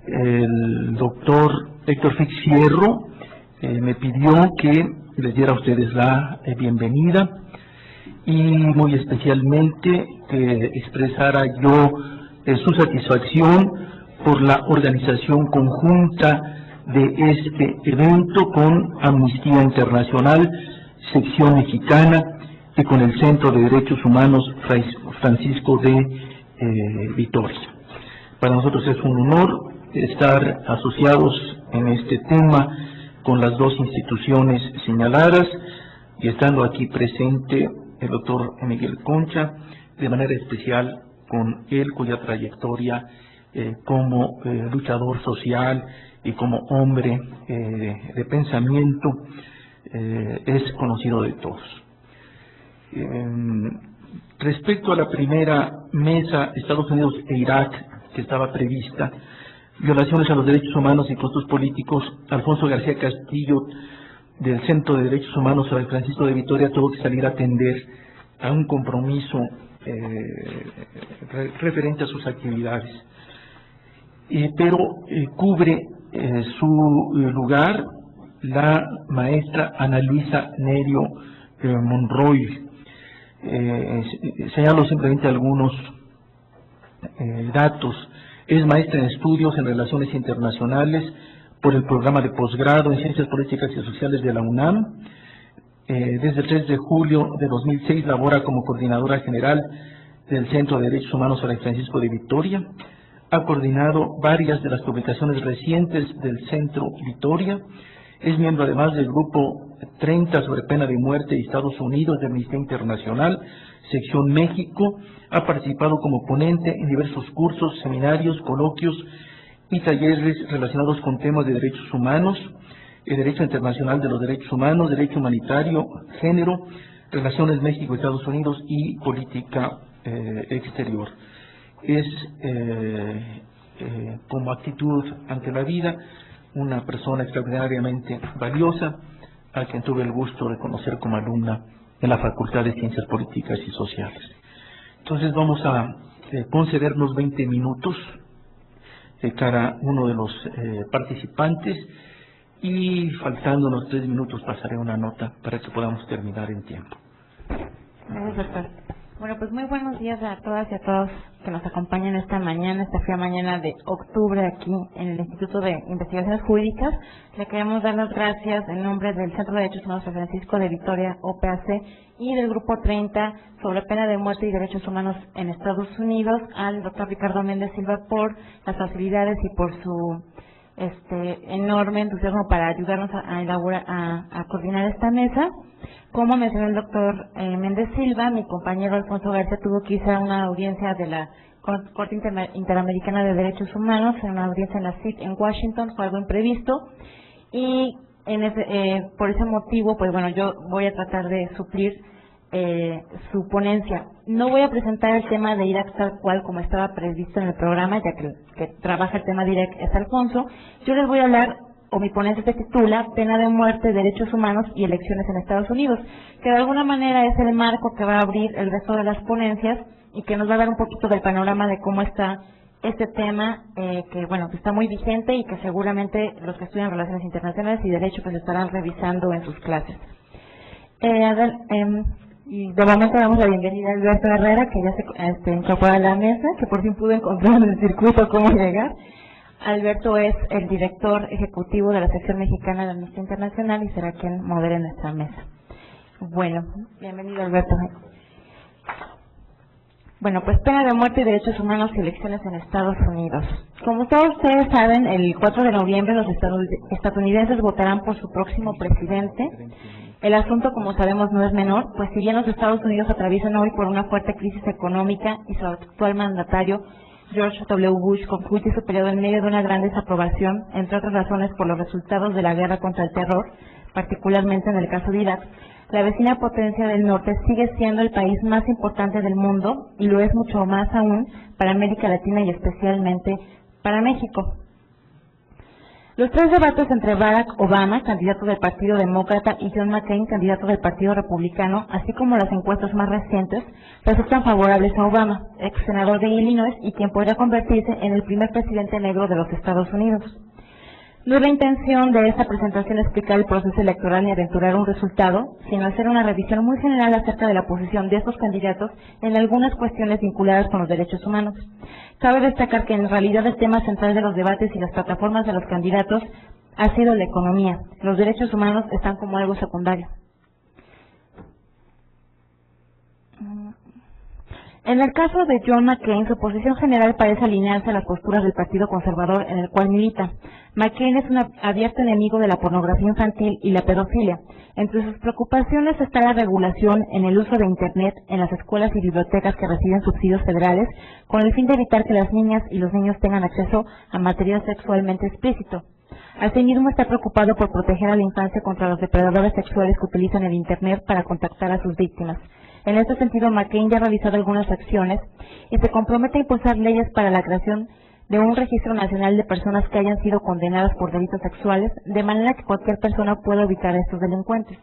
El doctor Héctor Fix Fierro me pidió que les diera a ustedes la bienvenida y muy especialmente que expresara yo su satisfacción por la organización conjunta de este evento con Amnistía Internacional, sección mexicana, y con el Centro de Derechos Humanos Francisco de Vitoria. Para nosotros es un honor estar asociados en este tema con las dos instituciones señaladas y estando aquí presente el doctor Miguel Concha, de manera especial con él cuya trayectoria como luchador social y como hombre de pensamiento es conocido de todos. Respecto a la primera mesa, Estados Unidos e Irak, que estaba prevista, violaciones a los derechos humanos y costos políticos, Alfonso García Castillo, del Centro de Derechos Humanos Fray Francisco de Vitoria, tuvo que salir a atender a un compromiso referente a sus actividades. Pero cubre su lugar la maestra Ana Luisa Nerio Monroy. Señalo simplemente algunos datos. Es maestra en estudios en relaciones internacionales por el programa de posgrado en Ciencias Políticas y Sociales de la UNAM. Desde el 3 de julio de 2006 labora como coordinadora general del Centro de Derechos Humanos Fray Francisco de Vitoria. Ha coordinado varias de las publicaciones recientes del Centro Vitoria. Es miembro además del Grupo 30 sobre pena de muerte de Estados Unidos de Amnistía Internacional, sección México. Ha participado como ponente en diversos cursos, seminarios, coloquios y talleres relacionados con temas de derechos humanos, el derecho internacional de los derechos humanos, derecho humanitario, género, relaciones México-Estados Unidos y política exterior. Es como actitud ante la vida una persona extraordinariamente valiosa, a quien tuve el gusto de conocer como alumna en la Facultad de Ciencias Políticas y Sociales. Entonces vamos a concedernos 20 minutos cada uno de los participantes y faltándonos 3 minutos pasaré una nota para que podamos terminar en tiempo. Gracias, doctor. Bueno, pues muy buenos días a todas y a todos que nos acompañan esta mañana, esta fría mañana de octubre aquí en el Instituto de Investigaciones Jurídicas. Le queremos dar las gracias en nombre del Centro de Derechos Humanos San Francisco de Vitoria, OPAC, y del Grupo 30 sobre pena de muerte y derechos humanos en Estados Unidos al doctor Ricardo Méndez Silva por las facilidades y por su enorme entusiasmo para ayudarnos a elaborar, a coordinar esta mesa. Como mencionó el doctor Méndez Silva, mi compañero Alfonso García tuvo que ir a una audiencia de la Corte Interamericana de Derechos Humanos, en una audiencia en la CID en Washington, fue algo imprevisto, y por ese motivo, pues bueno, yo voy a tratar de suplir su ponencia. No voy a presentar el tema de Irak tal cual como estaba previsto en el programa, ya que el que trabaja el tema de Irak es Alfonso. Yo les voy a hablar, o mi ponencia se titula Pena de muerte, derechos humanos y elecciones en Estados Unidos, que de alguna manera es el marco que va a abrir el resto de las ponencias y que nos va a dar un poquito del panorama de cómo está este tema, que bueno, que está muy vigente y que seguramente los que estudian relaciones internacionales y derecho pues estarán revisando en sus clases. Y de momento damos la bienvenida a Alberto Herrera, que ya se incorpora a la mesa, que por fin pudo encontrar en el circuito cómo llegar. Alberto es el director ejecutivo de la sección mexicana de Amnistía Internacional y será quien modere nuestra mesa. Bueno, bienvenido Alberto. Bueno, pues pena de muerte y derechos humanos y elecciones en Estados Unidos. Como todos ustedes saben, el 4 de noviembre los estadounidenses votarán por su próximo presidente. El asunto, como sabemos, no es menor, pues si bien los Estados Unidos atraviesan hoy por una fuerte crisis económica y su actual mandatario, George W. Bush, concluye su periodo en medio de una gran desaprobación, entre otras razones por los resultados de la guerra contra el terror, particularmente en el caso de Irak, la vecina potencia del norte sigue siendo el país más importante del mundo y lo es mucho más aún para América Latina y especialmente para México. Los tres debates entre Barack Obama, candidato del Partido Demócrata, y John McCain, candidato del Partido Republicano, así como las encuestas más recientes, resultan favorables a Obama, ex senador de Illinois y quien podría convertirse en el primer presidente negro de los Estados Unidos. No es la intención de esta presentación explicar el proceso electoral ni aventurar un resultado, sino hacer una revisión muy general acerca de la posición de estos candidatos en algunas cuestiones vinculadas con los derechos humanos. Cabe destacar que en realidad el tema central de los debates y las plataformas de los candidatos ha sido la economía. Los derechos humanos están como algo secundario. En el caso de John McCain, su posición general parece alinearse a las posturas del Partido Conservador en el cual milita. McCain es un abierto enemigo de la pornografía infantil y la pedofilia. Entre sus preocupaciones está la regulación en el uso de Internet en las escuelas y bibliotecas que reciben subsidios federales, con el fin de evitar que las niñas y los niños tengan acceso a material sexualmente explícito. Asimismo, está preocupado por proteger a la infancia contra los depredadores sexuales que utilizan el Internet para contactar a sus víctimas. En este sentido, McCain ya ha realizado algunas acciones y se compromete a impulsar leyes para la creación de un registro nacional de personas que hayan sido condenadas por delitos sexuales, de manera que cualquier persona pueda ubicar a estos delincuentes.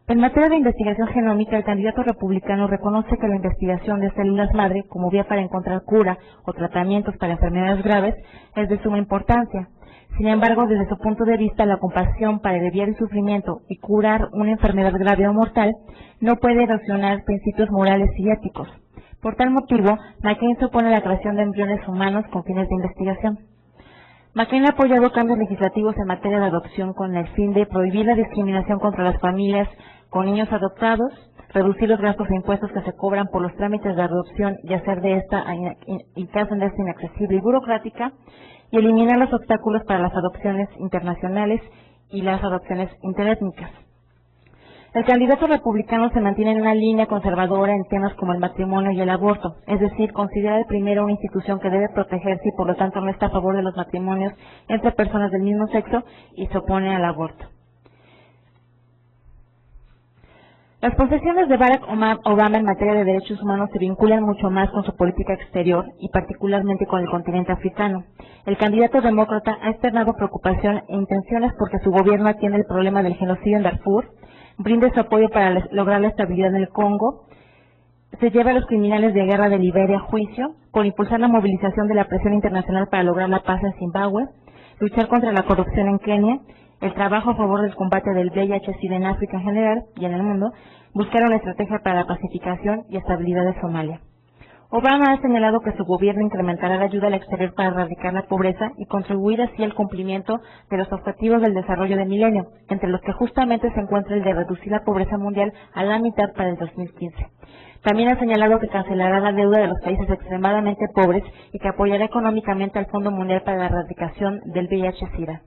En materia de investigación genómica, el candidato republicano reconoce que la investigación de células madre, como vía para encontrar cura o tratamientos para enfermedades graves, es de suma importancia. Sin embargo, desde su punto de vista, la compasión para aliviar el sufrimiento y curar una enfermedad grave o mortal no puede erosionar principios morales y éticos. Por tal motivo, McCain se opone a la creación de embriones humanos con fines de investigación. McCain ha apoyado cambios legislativos en materia de adopción con el fin de prohibir la discriminación contra las familias con niños adoptados, reducir los gastos e impuestos que se cobran por los trámites de adopción y hacer de esta inaccesible y burocrática, y eliminar los obstáculos para las adopciones internacionales y las adopciones interétnicas. El candidato republicano se mantiene en una línea conservadora en temas como el matrimonio y el aborto, es decir, considera el primero una institución que debe protegerse y por lo tanto no está a favor de los matrimonios entre personas del mismo sexo y se opone al aborto. Las posesiones de Barack Obama en materia de derechos humanos se vinculan mucho más con su política exterior y particularmente con el continente africano. El candidato demócrata ha externado preocupación e intenciones porque su gobierno atiende el problema del genocidio en Darfur, brinde su apoyo para lograr la estabilidad en el Congo, se lleva a los criminales de guerra de Liberia a juicio, por impulsar la movilización de la presión internacional para lograr la paz en Zimbabue, luchar contra la corrupción en Kenia, el trabajo a favor del combate del VIH-Sida en África en general y en el mundo, buscar una estrategia para la pacificación y estabilidad de Somalia. Obama ha señalado que su gobierno incrementará la ayuda al exterior para erradicar la pobreza y contribuir así al cumplimiento de los objetivos del desarrollo del milenio, entre los que justamente se encuentra el de reducir la pobreza mundial a la mitad para el 2015. También ha señalado que cancelará la deuda de los países extremadamente pobres y que apoyará económicamente al Fondo Mundial para la Erradicación del VIH-Sida.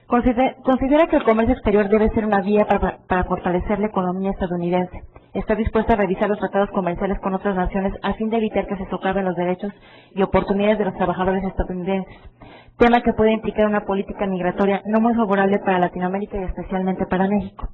Considera que el comercio exterior debe ser una vía para fortalecer la economía estadounidense. Está dispuesta a revisar los tratados comerciales con otras naciones a fin de evitar que se socaven los derechos y oportunidades de los trabajadores estadounidenses, tema que puede implicar una política migratoria no muy favorable para Latinoamérica y especialmente para México.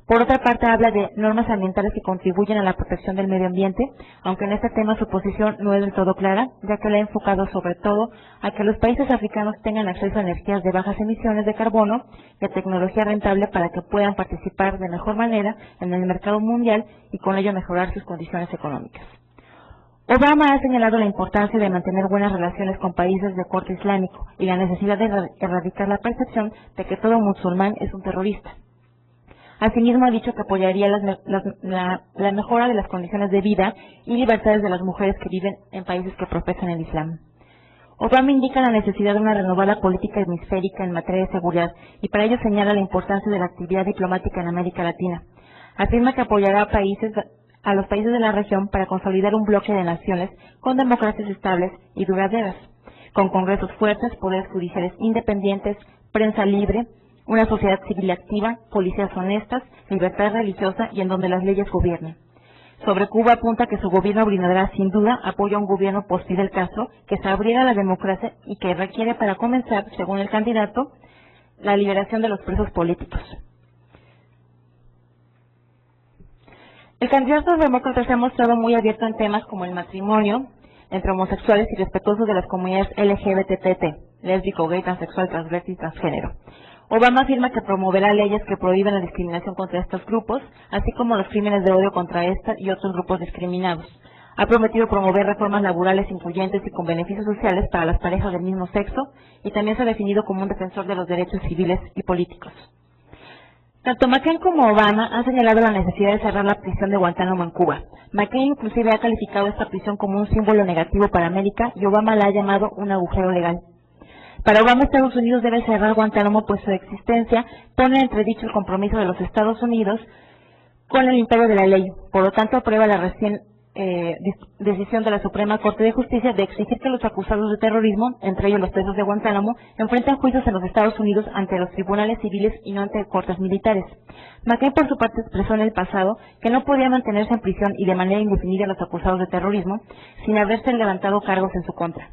Por otra parte, habla de normas ambientales que contribuyen a la protección del medio ambiente, aunque en este tema su posición no es del todo clara, ya que la ha enfocado sobre todo a que los países africanos tengan acceso a energías de bajas emisiones de carbono y a tecnología rentable para que puedan participar de mejor manera en el mercado mundial y con ello mejorar sus condiciones económicas. Obama ha señalado la importancia de mantener buenas relaciones con países de corte islámico y la necesidad de erradicar la percepción de que todo musulmán es un terrorista. Asimismo, ha dicho que apoyaría la mejora de las condiciones de vida y libertades de las mujeres que viven en países que profesan el Islam. Obama indica la necesidad de una renovada política hemisférica en materia de seguridad y para ello señala la importancia de la actividad diplomática en América Latina. Afirma que apoyará a los países de la región para consolidar un bloque de naciones con democracias estables y duraderas, con congresos fuertes, poderes judiciales independientes, prensa libre, una sociedad civil activa, policías honestas, libertad religiosa y en donde las leyes gobiernen. Sobre Cuba apunta que su gobierno brindará sin duda apoyo a un gobierno post-Fidel Castro que se abriera a la democracia y que requiere para comenzar, según el candidato, la liberación de los presos políticos. El candidato demócrata se ha mostrado muy abierto en temas como el matrimonio entre homosexuales y respetuoso de las comunidades LGBT+, lésbico, gay, transexual, transvesti y transgénero. Obama afirma que promoverá leyes que prohíben la discriminación contra estos grupos, así como los crímenes de odio contra esta y otros grupos discriminados. Ha prometido promover reformas laborales incluyentes y con beneficios sociales para las parejas del mismo sexo, y también se ha definido como un defensor de los derechos civiles y políticos. Tanto McCain como Obama han señalado la necesidad de cerrar la prisión de Guantánamo en Cuba. McCain inclusive ha calificado esta prisión como un símbolo negativo para América y Obama la ha llamado un agujero legal. Para Obama, Estados Unidos debe cerrar Guantánamo, pues su existencia pone en entredicho el compromiso de los Estados Unidos con el imperio de la ley. Por lo tanto, aprueba la recién decisión de la Suprema Corte de Justicia de exigir que los acusados de terrorismo, entre ellos los presos de Guantánamo, enfrenten juicios en los Estados Unidos ante los tribunales civiles y no ante cortes militares. McCain, por su parte, expresó en el pasado que no podía mantenerse en prisión y de manera indefinida a los acusados de terrorismo sin haberse levantado cargos en su contra.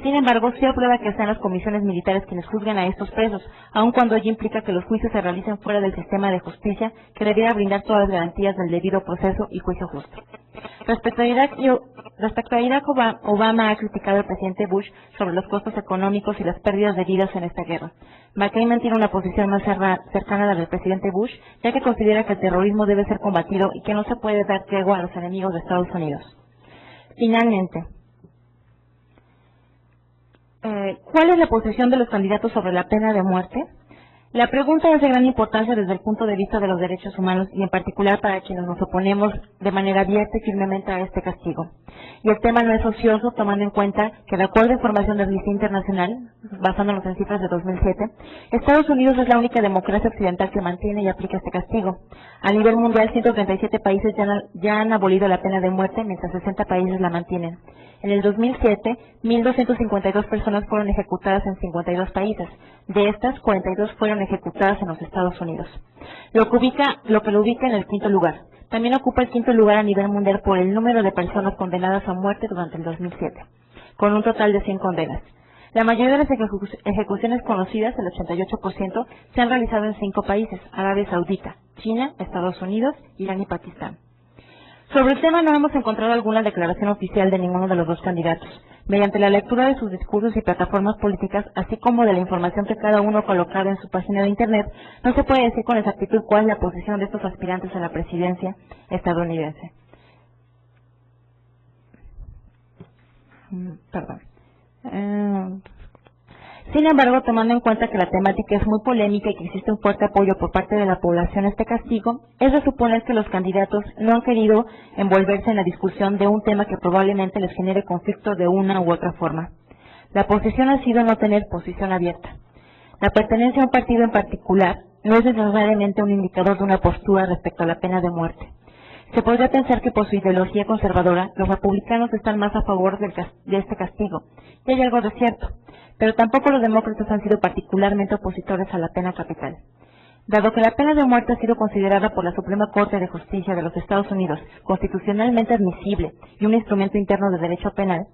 Sin embargo, sí aprueba que sean las comisiones militares quienes juzguen a estos presos, aun cuando ello implica que los juicios se realicen fuera del sistema de justicia, que debiera brindar todas las garantías del debido proceso y juicio justo. Respecto a Irak, Obama ha criticado al presidente Bush sobre los costos económicos y las pérdidas de vidas en esta guerra. McCain mantiene una posición más cercana a la del presidente Bush, ya que considera que el terrorismo debe ser combatido y que no se puede dar tregua a los enemigos de Estados Unidos. Finalmente, ¿cuál es la posición de los candidatos sobre la pena de muerte? La pregunta es de gran importancia desde el punto de vista de los derechos humanos y en particular para quienes nos oponemos de manera abierta y firmemente a este castigo. Y el tema no es ocioso, tomando en cuenta que de acuerdo a información de Amnistía Internacional, basándonos en cifras de 2007, Estados Unidos es la única democracia occidental que mantiene y aplica este castigo. A nivel mundial, 137 países ya han abolido la pena de muerte, mientras 60 países la mantienen. En el 2007, 1.252 personas fueron ejecutadas en 52 países. De estas, 42 fueron ejecutadas en los Estados Unidos, lo que lo ubica en el quinto lugar. También ocupa el quinto lugar a nivel mundial por el número de personas condenadas a muerte durante el 2007, con un total de 100 condenas. La mayoría de las ejecuciones conocidas, el 88%, se han realizado en 5 países: Arabia Saudita, China, Estados Unidos, Irán y Pakistán. Sobre el tema no hemos encontrado alguna declaración oficial de ninguno de los dos candidatos. Mediante la lectura de sus discursos y plataformas políticas, así como de la información que cada uno ha colocado en su página de Internet, no se puede decir con exactitud cuál es la posición de estos aspirantes a la presidencia estadounidense. Sin embargo, tomando en cuenta que la temática es muy polémica y que existe un fuerte apoyo por parte de la población a este castigo, es de suponer que los candidatos no han querido envolverse en la discusión de un tema que probablemente les genere conflicto de una u otra forma. La posición ha sido no tener posición abierta. La pertenencia a un partido en particular no es necesariamente un indicador de una postura respecto a la pena de muerte. Se podría pensar que por su ideología conservadora, los republicanos están más a favor de este castigo, y hay algo de cierto, pero tampoco los demócratas han sido particularmente opositores a la pena capital. Dado que la pena de muerte ha sido considerada por la Suprema Corte de Justicia de los Estados Unidos constitucionalmente admisible y un instrumento interno de derecho penal,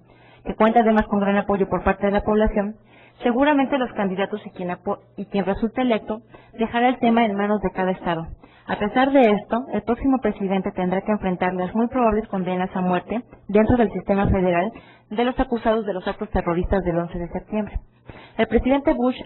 que cuenta además con gran apoyo por parte de la población, seguramente los candidatos y quien resulte electo dejará el tema en manos de cada estado. A pesar de esto, el próximo presidente tendrá que enfrentar las muy probables condenas a muerte dentro del sistema federal de los acusados de los actos terroristas del 11 de septiembre. El presidente Bush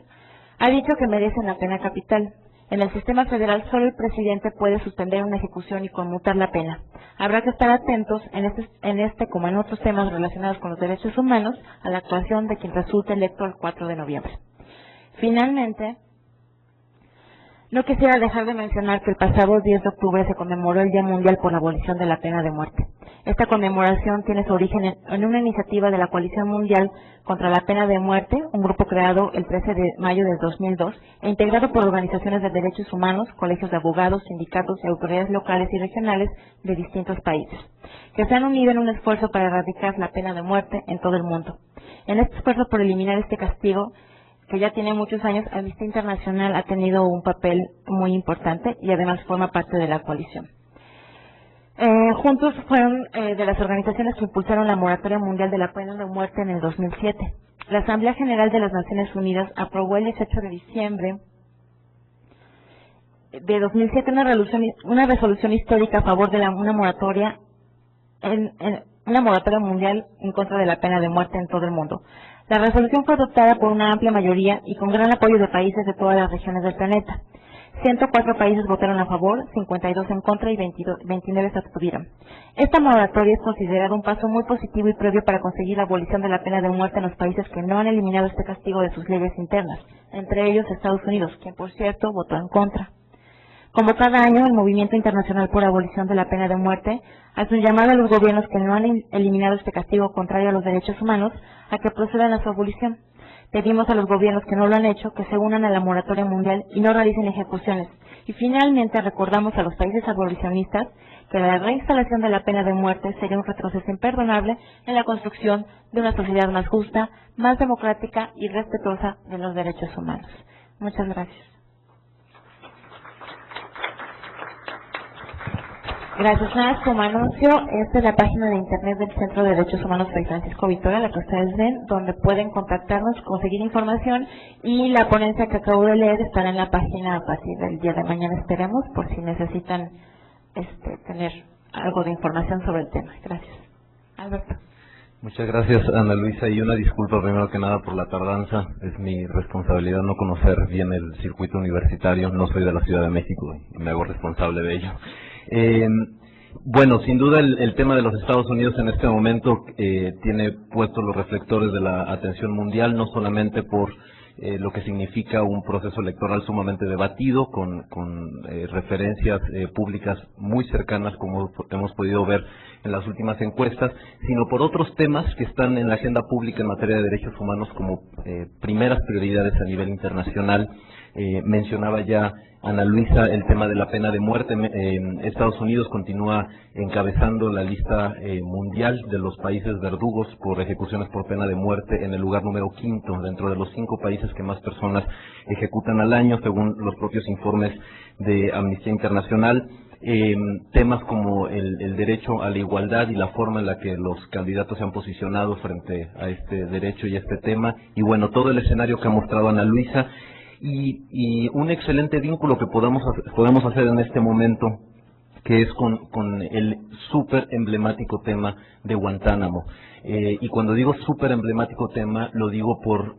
ha dicho que merecen la pena capital. En el sistema federal solo el presidente puede suspender una ejecución y conmutar la pena. Habrá que estar atentos en este como en otros temas relacionados con los derechos humanos a la actuación de quien resulte electo el 4 de noviembre. Finalmente, no quisiera dejar de mencionar que el pasado 10 de octubre se conmemoró el Día Mundial por la Abolición de la Pena de Muerte. Esta conmemoración tiene su origen en una iniciativa de la Coalición Mundial contra la Pena de Muerte, un grupo creado el 13 de mayo del 2002 e integrado por organizaciones de derechos humanos, colegios de abogados, sindicatos y autoridades locales y regionales de distintos países, que se han unido en un esfuerzo para erradicar la pena de muerte en todo el mundo. En este esfuerzo por eliminar este castigo, que ya tiene muchos años, Amnistía Internacional ha tenido un papel muy importante y además forma parte de la coalición. Juntos fueron de las organizaciones que impulsaron la moratoria mundial de la pena de muerte en el 2007. La Asamblea General de las Naciones Unidas aprobó el 18 de diciembre de 2007 una resolución histórica a favor de una moratoria una moratoria mundial en contra de la pena de muerte en todo el mundo. La resolución fue adoptada por una amplia mayoría y con gran apoyo de países de todas las regiones del planeta. 104 países votaron a favor, 52 en contra y 29 se abstuvieron. Esta moratoria es considerada un paso muy positivo y previo para conseguir la abolición de la pena de muerte en los países que no han eliminado este castigo de sus leyes internas, entre ellos Estados Unidos, quien por cierto votó en contra. Como cada año, el Movimiento Internacional por Abolición de la Pena de Muerte hace un llamado a los gobiernos que no han eliminado este castigo contrario a los derechos humanos a que procedan a su abolición. Pedimos a los gobiernos que no lo han hecho que se unan a la moratoria mundial y no realicen ejecuciones. Y finalmente recordamos a los países abolicionistas que la reinstalación de la pena de muerte sería un retroceso imperdonable en la construcción de una sociedad más justa, más democrática y respetuosa de los derechos humanos. Muchas gracias. Gracias. Nada, como anuncio, esta es la página de internet del Centro de Derechos Humanos Fray Francisco Vitoria, la que ustedes ven, donde pueden contactarnos, conseguir información, y la ponencia que acabo de leer estará en la página a partir del día de mañana, esperemos, por si necesitan tener algo de información sobre el tema. Gracias. Alberto. Muchas gracias, Ana Luisa, y una disculpa primero que nada por la tardanza. Es mi responsabilidad no conocer bien el circuito universitario, no soy de la Ciudad de México y me hago responsable de ello. Bueno, sin duda el tema de los Estados Unidos en este momento tiene puestos los reflectores de la atención mundial, no solamente por lo que significa un proceso electoral sumamente debatido, con referencias públicas muy cercanas, como hemos podido ver en las últimas encuestas, sino por otros temas que están en la agenda pública en materia de derechos humanos como primeras prioridades a nivel internacional. Mencionaba ya Ana Luisa el tema de la pena de muerte. Estados Unidos continúa encabezando la lista mundial de los países verdugos por ejecuciones por pena de muerte en el lugar número 5 dentro de los 5 países que más personas ejecutan al año, según los propios informes de Amnistía Internacional. Temas como el derecho a la igualdad y la forma en la que los candidatos se han posicionado frente a este derecho y este tema, y bueno, todo el escenario que ha mostrado Ana Luisa, y un excelente vínculo que podemos hacer en este momento, que es con el súper emblemático tema de Guantánamo. Y cuando digo súper emblemático tema, lo digo por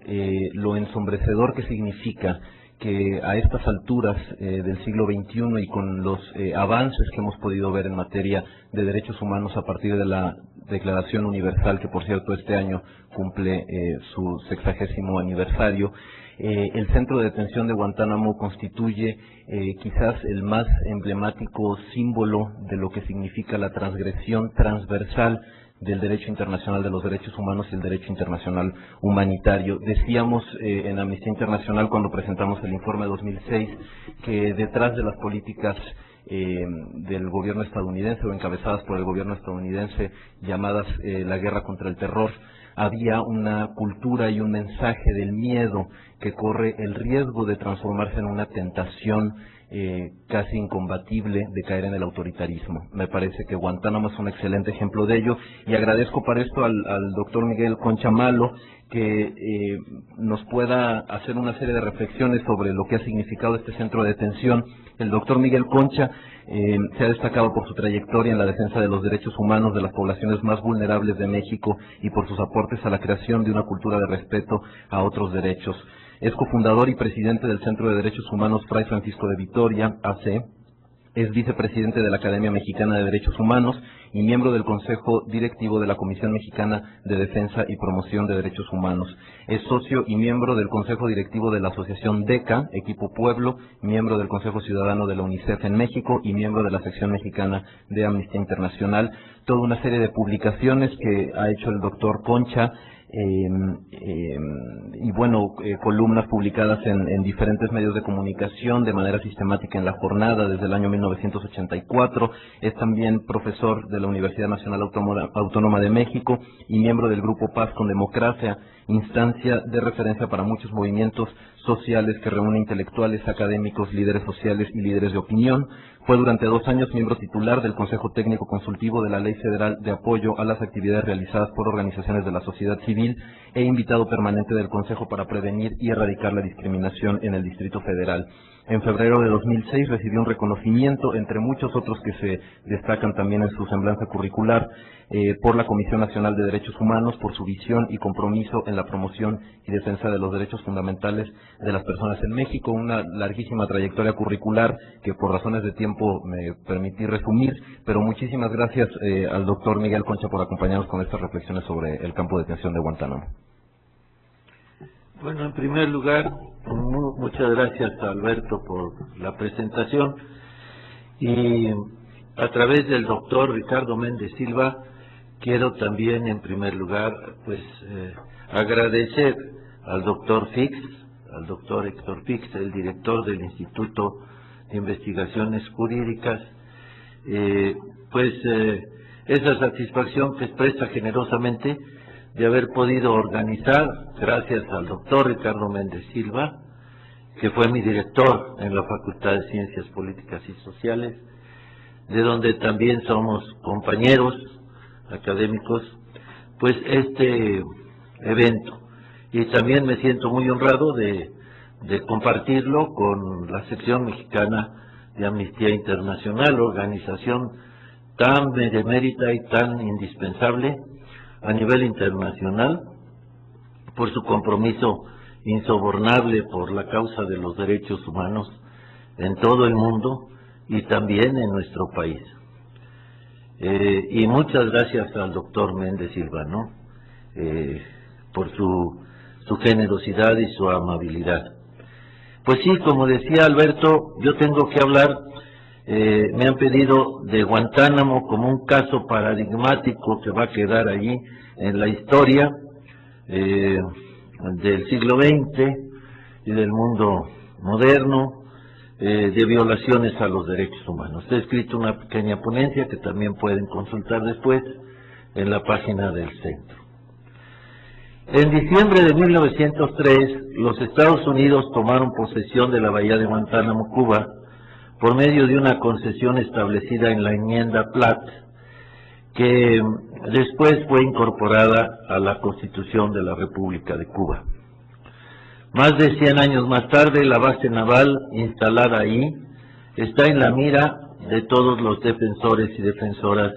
lo ensombrecedor que significa que a estas alturas del siglo XXI y con los avances que hemos podido ver en materia de derechos humanos a partir de la Declaración Universal, que por cierto este año cumple su 60º aniversario, el centro de detención de Guantánamo constituye quizás el más emblemático símbolo de lo que significa la transgresión transversal del derecho internacional de los derechos humanos y el derecho internacional humanitario. Decíamos en Amnistía Internacional, cuando presentamos el informe 2006, que detrás de las políticas del gobierno estadounidense o encabezadas por el gobierno estadounidense llamadas la guerra contra el terror, había una cultura y un mensaje del miedo que corre el riesgo de transformarse en una tentación casi incombatible de caer en el autoritarismo. Me parece que Guantánamo es un excelente ejemplo de ello, y agradezco para esto al doctor Miguel Concha Malo que nos pueda hacer una serie de reflexiones sobre lo que ha significado este centro de detención. El doctor Miguel Concha se ha destacado por su trayectoria en la defensa de los derechos humanos de las poblaciones más vulnerables de México y por sus aportes a la creación de una cultura de respeto a otros derechos. Es cofundador y presidente del Centro de Derechos Humanos Fray Francisco de Vitoria, AC. Es vicepresidente de la Academia Mexicana de Derechos Humanos y miembro del Consejo Directivo de la Comisión Mexicana de Defensa y Promoción de Derechos Humanos. Es socio y miembro del Consejo Directivo de la Asociación DECA, Equipo Pueblo, miembro del Consejo Ciudadano de la UNICEF en México y miembro de la sección mexicana de Amnistía Internacional. Toda una serie de publicaciones que ha hecho el doctor Concha, y bueno, columnas publicadas en diferentes medios de comunicación de manera sistemática en La Jornada desde el año 1984. Es también profesor de la Universidad Nacional Autónoma de México y miembro del Grupo Paz con Democracia, instancia de referencia para muchos movimientos sociales que reúne intelectuales, académicos, líderes sociales y líderes de opinión. Fue durante 2 años miembro titular del Consejo Técnico Consultivo de la Ley Federal de Apoyo a las Actividades Realizadas por Organizaciones de la Sociedad Civil e invitado permanente del Consejo para prevenir y erradicar la discriminación en el Distrito Federal. En febrero de 2006 recibió un reconocimiento, entre muchos otros que se destacan también en su semblanza curricular, por la Comisión Nacional de Derechos Humanos, por su visión y compromiso en la promoción y defensa de los derechos fundamentales de las personas en México. Una larguísima trayectoria curricular que por razones de tiempo me permití resumir, pero muchísimas gracias al doctor Miguel Concha por acompañarnos con estas reflexiones sobre el campo de detención de Guantánamo. Bueno, en primer lugar, muchas gracias a Alberto por la presentación y a través del doctor Ricardo Méndez Silva quiero también en primer lugar agradecer al doctor Fix, al doctor Héctor Fix, el director del Instituto de Investigaciones Jurídicas, esa satisfacción que expresa generosamente de haber podido organizar, gracias al doctor Ricardo Méndez Silva, que fue mi director en la Facultad de Ciencias Políticas y Sociales, de donde también somos compañeros académicos, pues este evento. Y también me siento muy honrado de compartirlo con la sección mexicana de Amnistía Internacional, organización tan benemérita y tan indispensable a nivel internacional, por su compromiso insobornable por la causa de los derechos humanos en todo el mundo y también en nuestro país. Y muchas gracias al doctor Méndez Silva, ¿no? Por su generosidad y su amabilidad. Pues sí, como decía Alberto, yo tengo que hablar, me han pedido de Guantánamo como un caso paradigmático que va a quedar allí en la historia del siglo XX y del mundo moderno, de violaciones a los derechos humanos. He escrito una pequeña ponencia que también pueden consultar después en la página del centro. En diciembre de 1903, los Estados Unidos tomaron posesión de la bahía de Guantánamo, Cuba, por medio de una concesión establecida en la enmienda Platt, que después fue incorporada a la Constitución de la República de Cuba. Más de 100 años más tarde, la base naval instalada ahí está en la mira de todos los defensores y defensoras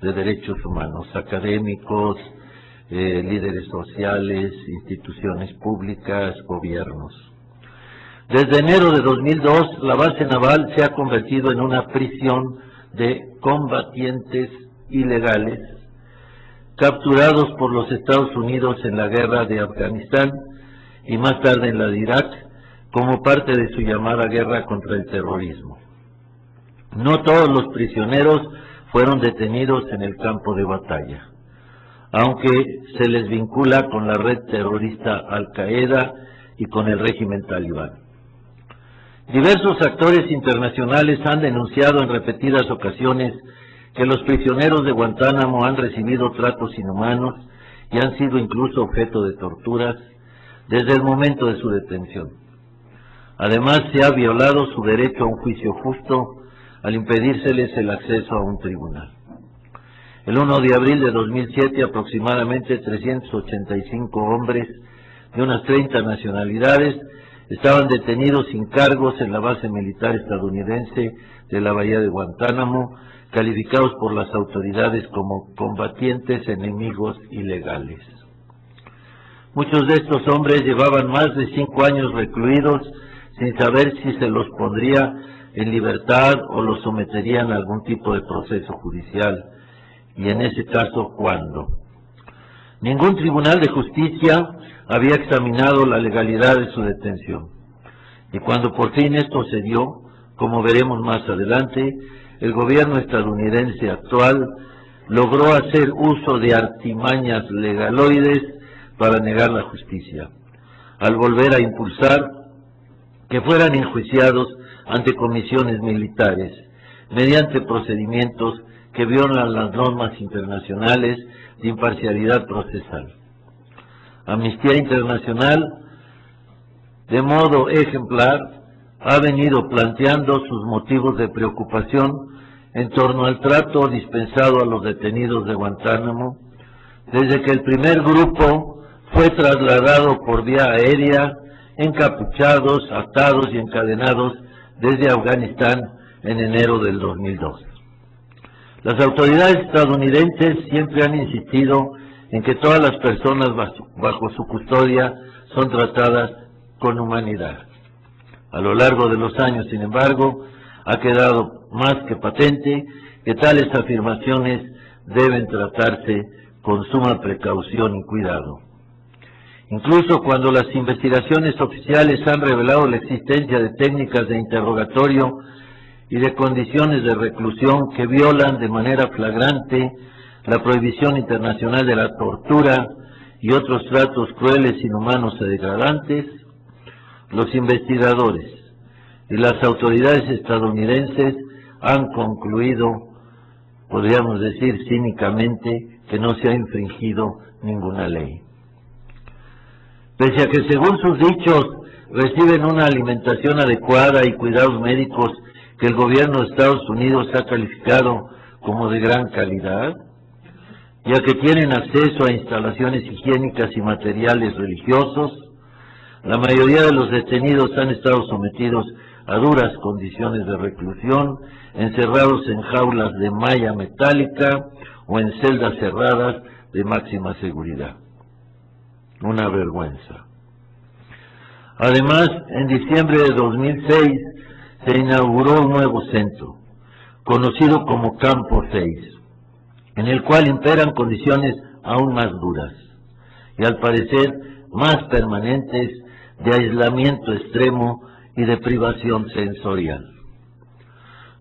de derechos humanos, académicos, líderes sociales, instituciones públicas, gobiernos. Desde enero de 2002, la base naval se ha convertido en una prisión de combatientes ilegales capturados por los Estados Unidos en la guerra de Afganistán y más tarde en la de Irak, como parte de su llamada guerra contra el terrorismo. No todos los prisioneros fueron detenidos en el campo de batalla, aunque se les vincula con la red terrorista Al-Qaeda y con el régimen talibán. Diversos actores internacionales han denunciado en repetidas ocasiones que los prisioneros de Guantánamo han recibido tratos inhumanos y han sido incluso objeto de torturas desde el momento de su detención. Además, se ha violado su derecho a un juicio justo al impedírseles el acceso a un tribunal. El 1 de abril de 2007, aproximadamente 385 hombres de unas 30 nacionalidades estaban detenidos sin cargos en la base militar estadounidense de la bahía de Guantánamo, calificados por las autoridades como combatientes enemigos ilegales. Muchos de estos hombres llevaban más de 5 años recluidos sin saber si se los pondría en libertad o los someterían a algún tipo de proceso judicial, y en ese caso, ¿cuándo? Ningún tribunal de justicia había examinado la legalidad de su detención, y cuando por fin esto se dio, como veremos más adelante, el gobierno estadounidense actual logró hacer uso de artimañas legaloides para negar la justicia, al volver a impulsar que fueran enjuiciados ante comisiones militares, mediante procedimientos que violan las normas internacionales de imparcialidad procesal. Amnistía Internacional de modo ejemplar, ha venido planteando sus motivos de preocupación en torno al trato dispensado a los detenidos de Guantánamo, desde que el primer grupo fue trasladado por vía aérea, encapuchados, atados y encadenados desde Afganistán en enero del 2002. Las autoridades estadounidenses siempre han insistido en que todas las personas bajo su custodia son tratadas con humanidad. A lo largo de los años, sin embargo, ha quedado más que patente que tales afirmaciones deben tratarse con suma precaución y cuidado. Incluso cuando las investigaciones oficiales han revelado la existencia de técnicas de interrogatorio y de condiciones de reclusión que violan de manera flagrante la prohibición internacional de la tortura y otros tratos crueles, inhumanos y degradantes, los investigadores y las autoridades estadounidenses han concluido, podríamos decir cínicamente, que no se ha infringido ninguna ley. Pese a que, según sus dichos, reciben una alimentación adecuada y cuidados médicos que el gobierno de Estados Unidos ha calificado como de gran calidad, ya que tienen acceso a instalaciones higiénicas y materiales religiosos, la mayoría de los detenidos han estado sometidos a duras condiciones de reclusión, encerrados en jaulas de malla metálica o en celdas cerradas de máxima seguridad. Una vergüenza. Además, en diciembre de 2006 se inauguró un nuevo centro, conocido como Campo 6, en el cual imperan condiciones aún más duras y al parecer más permanentes de aislamiento extremo y de privación sensorial.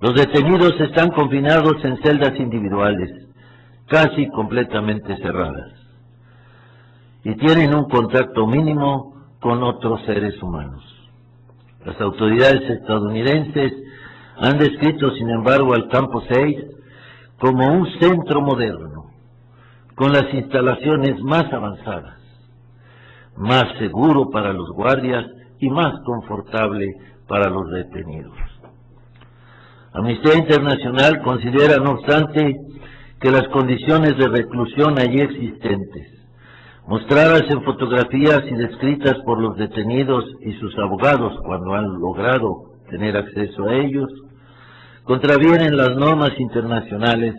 Los detenidos están confinados en celdas individuales, casi completamente cerradas, y tienen un contacto mínimo con otros seres humanos. Las autoridades estadounidenses han descrito, sin embargo, al Campo 6 como un centro moderno, con las instalaciones más avanzadas, más seguro para los guardias y más confortable para los detenidos. Amnistía Internacional considera, no obstante, que las condiciones de reclusión allí existentes, mostradas en fotografías y descritas por los detenidos y sus abogados cuando han logrado tener acceso a ellos, contravienen las normas internacionales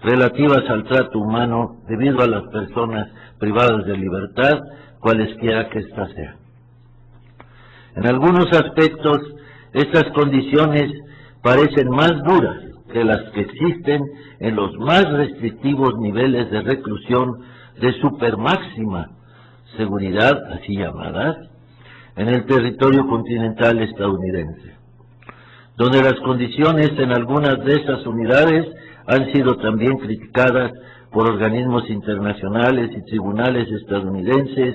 relativas al trato humano debido a las personas privadas de libertad, cualesquiera que éstas sean. En algunos aspectos, estas condiciones parecen más duras que las que existen en los más restrictivos niveles de reclusión de supermáxima seguridad, así llamadas, en el territorio continental estadounidense, donde las condiciones en algunas de esas unidades han sido también criticadas por organismos internacionales y tribunales estadounidenses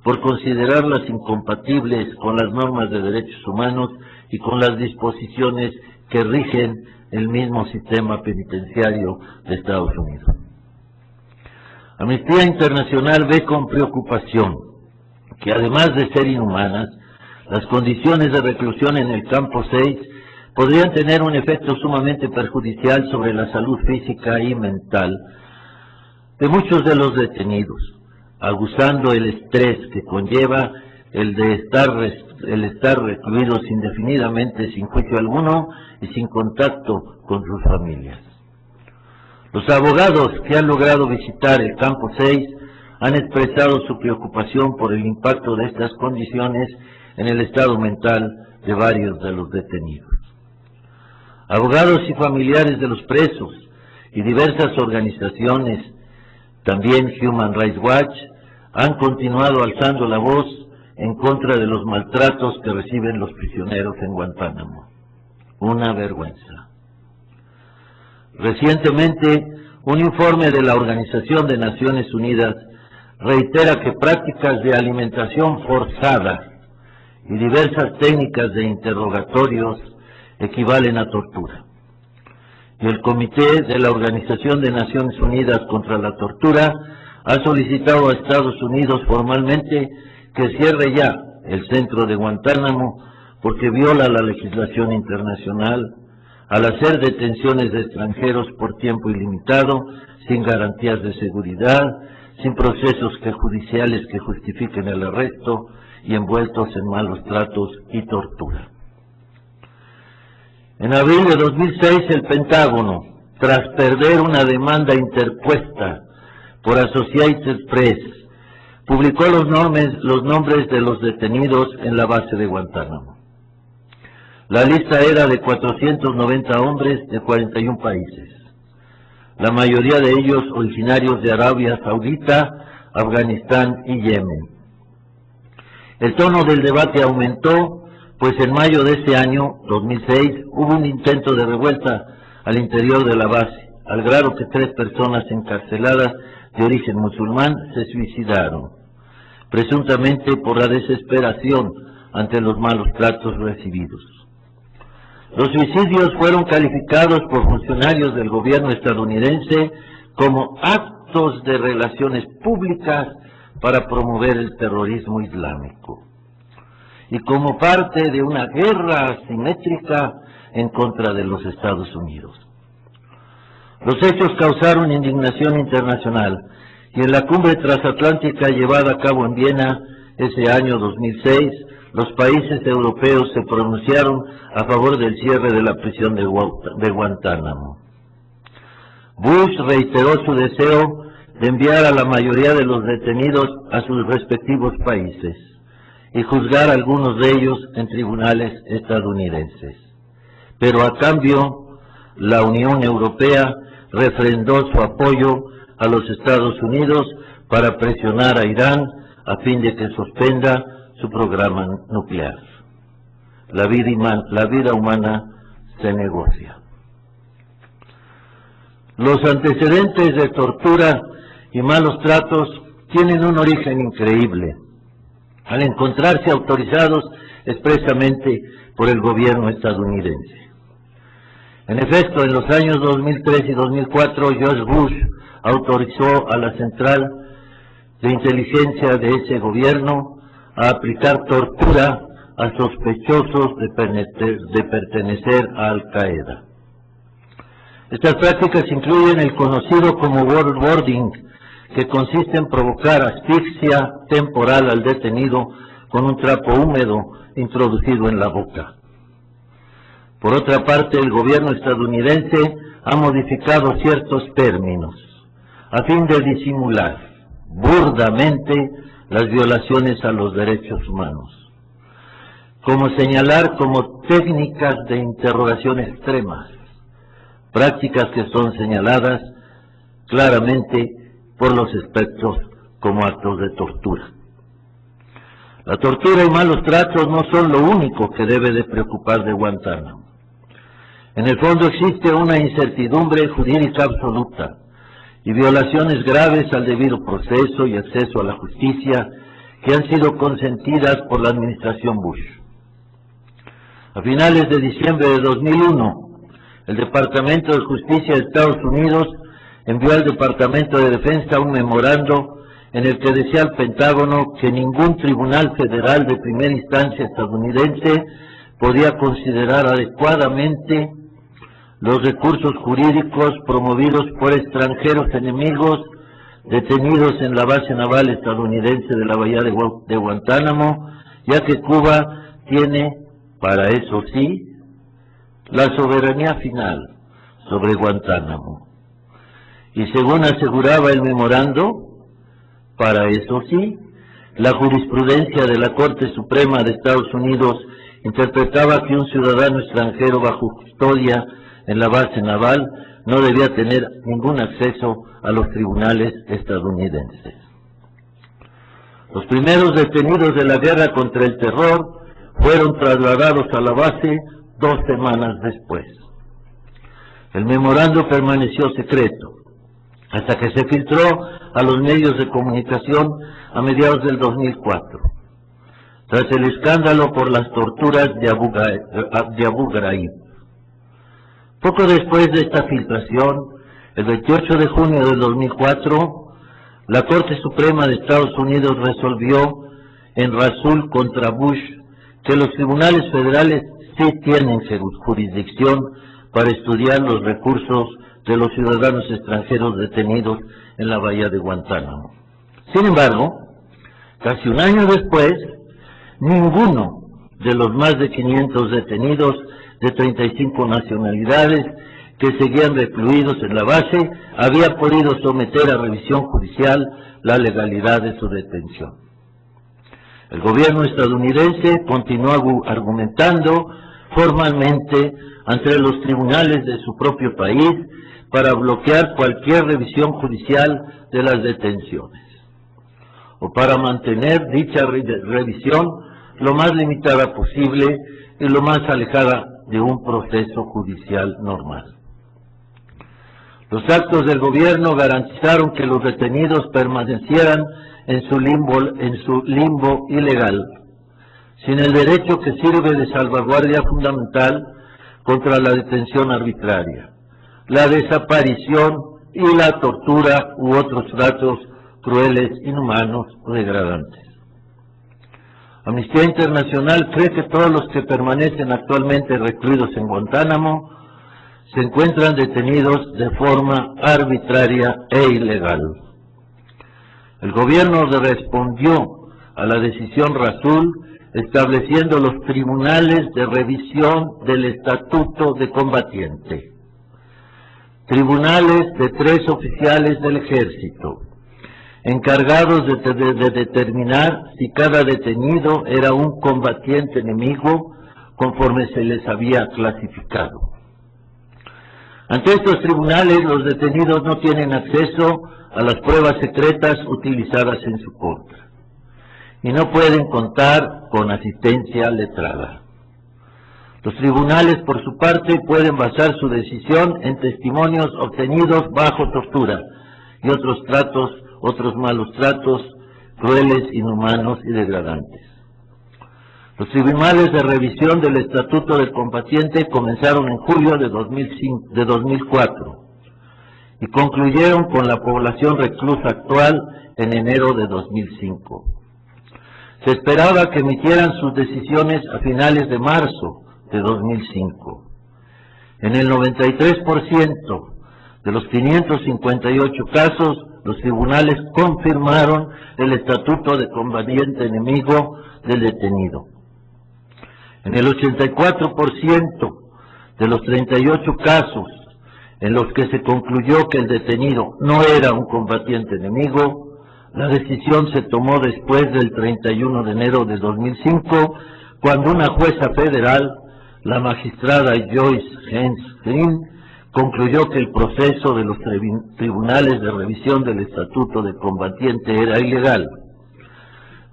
por considerarlas incompatibles con las normas de derechos humanos y con las disposiciones que rigen el mismo sistema penitenciario de Estados Unidos. Amnistía Internacional ve con preocupación que, además de ser inhumanas, las condiciones de reclusión en el Campo 6 podrían tener un efecto sumamente perjudicial sobre la salud física y mental de muchos de los detenidos, aguzando el estrés que conlleva el estar recluidos indefinidamente sin juicio alguno y sin contacto con sus familias. Los abogados que han logrado visitar el Campo 6 han expresado su preocupación por el impacto de estas condiciones en el estado mental de varios de los detenidos. Abogados y familiares de los presos y diversas organizaciones, también Human Rights Watch, han continuado alzando la voz en contra de los maltratos que reciben los prisioneros en Guantánamo. Una vergüenza. Recientemente, un informe de la Organización de Naciones Unidas reitera que prácticas de alimentación forzada y diversas técnicas de interrogatorios equivalen a tortura. Y el Comité de la Organización de Naciones Unidas contra la Tortura ha solicitado a Estados Unidos formalmente que cierre ya el centro de Guantánamo porque viola la legislación internacional al hacer detenciones de extranjeros por tiempo ilimitado, sin garantías de seguridad, sin procesos judiciales que justifiquen el arresto y envueltos en malos tratos y tortura. En abril de 2006, el Pentágono, tras perder una demanda interpuesta por Associated Press, publicó los nombres de los detenidos en la base de Guantánamo. La lista era de 490 hombres de 41 países, la mayoría de ellos originarios de Arabia Saudita, Afganistán y Yemen. El tono del debate aumentó, pues en mayo de ese año, 2006, hubo un intento de revuelta al interior de la base, al grado que 3 personas encarceladas de origen musulmán se suicidaron, presuntamente por la desesperación ante los malos tratos recibidos. Los suicidios fueron calificados por funcionarios del gobierno estadounidense como actos de relaciones públicas para promover el terrorismo islámico y como parte de una guerra asimétrica en contra de los Estados Unidos. Los hechos causaron indignación internacional y en la cumbre transatlántica llevada a cabo en Viena ese año 2006, los países europeos se pronunciaron a favor del cierre de la prisión de Guantánamo. Bush reiteró su deseo de enviar a la mayoría de los detenidos a sus respectivos países y juzgar a algunos de ellos en tribunales estadounidenses. Pero a cambio, la Unión Europea refrendó su apoyo a los Estados Unidos para presionar a Irán a fin de que suspenda su programa nuclear. La vida humana se negocia. Los antecedentes de tortura y malos tratos tienen un origen increíble, al encontrarse autorizados expresamente por el gobierno estadounidense. En efecto, en los años 2003 y 2004, George Bush autorizó a la central de inteligencia de ese gobierno a aplicar tortura a sospechosos de pertenecer a Al-Qaeda. Estas prácticas incluyen el conocido como waterboarding, que consiste en provocar asfixia temporal al detenido con un trapo húmedo introducido en la boca. Por otra parte, el gobierno estadounidense ha modificado ciertos términos a fin de disimular burdamente las violaciones a los derechos humanos, como señalar como técnicas de interrogación extremas, prácticas que son señaladas claramente por los expertos como actos de tortura. La tortura y malos tratos no son lo único que debe de preocupar de Guantánamo. En el fondo existe una incertidumbre jurídica absoluta y violaciones graves al debido proceso y acceso a la justicia que han sido consentidas por la administración Bush. A finales de diciembre de 2001, el Departamento de Justicia de Estados Unidos envió al Departamento de Defensa un memorando en el que decía al Pentágono que ningún tribunal federal de primera instancia estadounidense podía considerar adecuadamente los recursos jurídicos promovidos por extranjeros enemigos detenidos en la base naval estadounidense de la bahía de Guantánamo, ya que Cuba tiene, para eso sí, la soberanía final sobre Guantánamo. Y según aseguraba el memorando, para eso sí, la jurisprudencia de la Corte Suprema de Estados Unidos interpretaba que un ciudadano extranjero bajo custodia en la base naval no debía tener ningún acceso a los tribunales estadounidenses. Los primeros detenidos de la guerra contra el terror fueron trasladados a la base 2 semanas después. El memorando permaneció secreto, hasta que se filtró a los medios de comunicación a mediados del 2004, tras el escándalo por las torturas de Abu Ghraib. Poco después de esta filtración, el 28 de junio del 2004, la Corte Suprema de Estados Unidos resolvió en Rasul contra Bush que los tribunales federales sí tienen jurisdicción para estudiar los recursos de los ciudadanos extranjeros detenidos en la bahía de Guantánamo. Sin embargo, casi un año después, ninguno de los más de 500 detenidos de 35 nacionalidades que seguían recluidos en la base había podido someter a revisión judicial la legalidad de su detención. El gobierno estadounidense continuó argumentando formalmente ante los tribunales de su propio país para bloquear cualquier revisión judicial de las detenciones, o para mantener dicha revisión lo más limitada posible y lo más alejada de un proceso judicial normal. Los actos del gobierno garantizaron que los detenidos permanecieran en su limbo ilegal, sin el derecho que sirve de salvaguardia fundamental contra la detención arbitraria, la desaparición y la tortura u otros tratos crueles, inhumanos o degradantes. Amnistía Internacional cree que todos los que permanecen actualmente recluidos en Guantánamo se encuentran detenidos de forma arbitraria e ilegal. El gobierno respondió a la decisión Rasul estableciendo los tribunales de revisión del Estatuto de Combatiente, tribunales de 3 oficiales del Ejército, encargados de determinar si cada detenido era un combatiente enemigo conforme se les había clasificado. Ante estos tribunales, los detenidos no tienen acceso a las pruebas secretas utilizadas en su contra y no pueden contar con asistencia letrada. Los tribunales, por su parte, pueden basar su decisión en testimonios obtenidos bajo tortura y otros malos tratos crueles, inhumanos y degradantes. Los tribunales de revisión del Estatuto del Combatiente comenzaron en julio de 2004 y concluyeron con la población reclusa actual en enero de 2005. Se esperaba que emitieran sus decisiones a finales de marzo de 2005. En el 93% de los 558 casos, los tribunales confirmaron el estatuto de combatiente enemigo del detenido. En el 84% de los 38 casos en los que se concluyó que el detenido no era un combatiente enemigo, la decisión se tomó después del 31 de enero de 2005, cuando una jueza federal, la magistrada Joyce Hens Green, concluyó que el proceso de los tribunales de revisión del Estatuto de Combatiente era ilegal,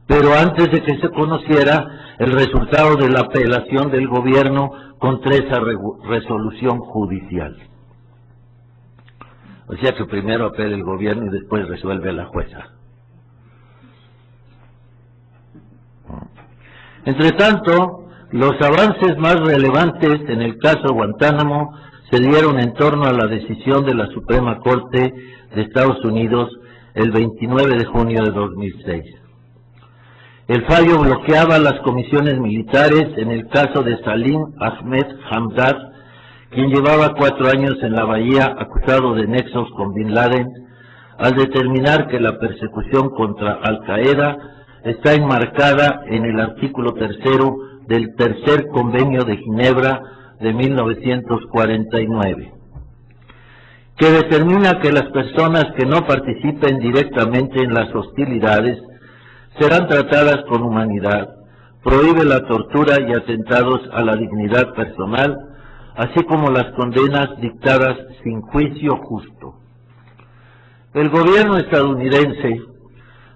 pero antes de que se conociera el resultado de la apelación del gobierno contra esa resolución judicial. O sea que primero apela el gobierno y después resuelve la jueza. Entre tanto, los avances más relevantes en el caso Guantánamo se dieron en torno a la decisión de la Suprema Corte de Estados Unidos el 29 de junio de 2006. El fallo bloqueaba las comisiones militares en el caso de Salim Ahmed Hamdad, quien llevaba 4 años en la bahía acusado de nexos con Bin Laden, al determinar que la persecución contra Al-Qaeda está enmarcada en el artículo 3 del Tercer Convenio de Ginebra de 1949, que determina que las personas que no participen directamente en las hostilidades serán tratadas con humanidad, prohíbe la tortura y atentados a la dignidad personal, así como las condenas dictadas sin juicio justo. El gobierno estadounidense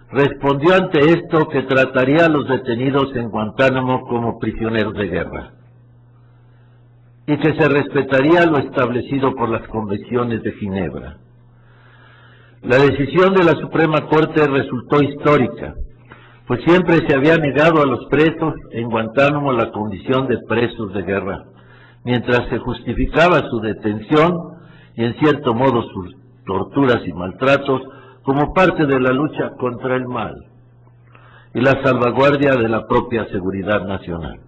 respondió ante esto que trataría a los detenidos en Guantánamo como prisioneros de guerra y que se respetaría lo establecido por las convenciones de Ginebra. La decisión de la Suprema Corte resultó histórica, pues siempre se había negado a los presos en Guantánamo la condición de presos de guerra, mientras se justificaba su detención y en cierto modo sus torturas y maltratos como parte de la lucha contra el mal. y la salvaguardia de la propia seguridad nacional.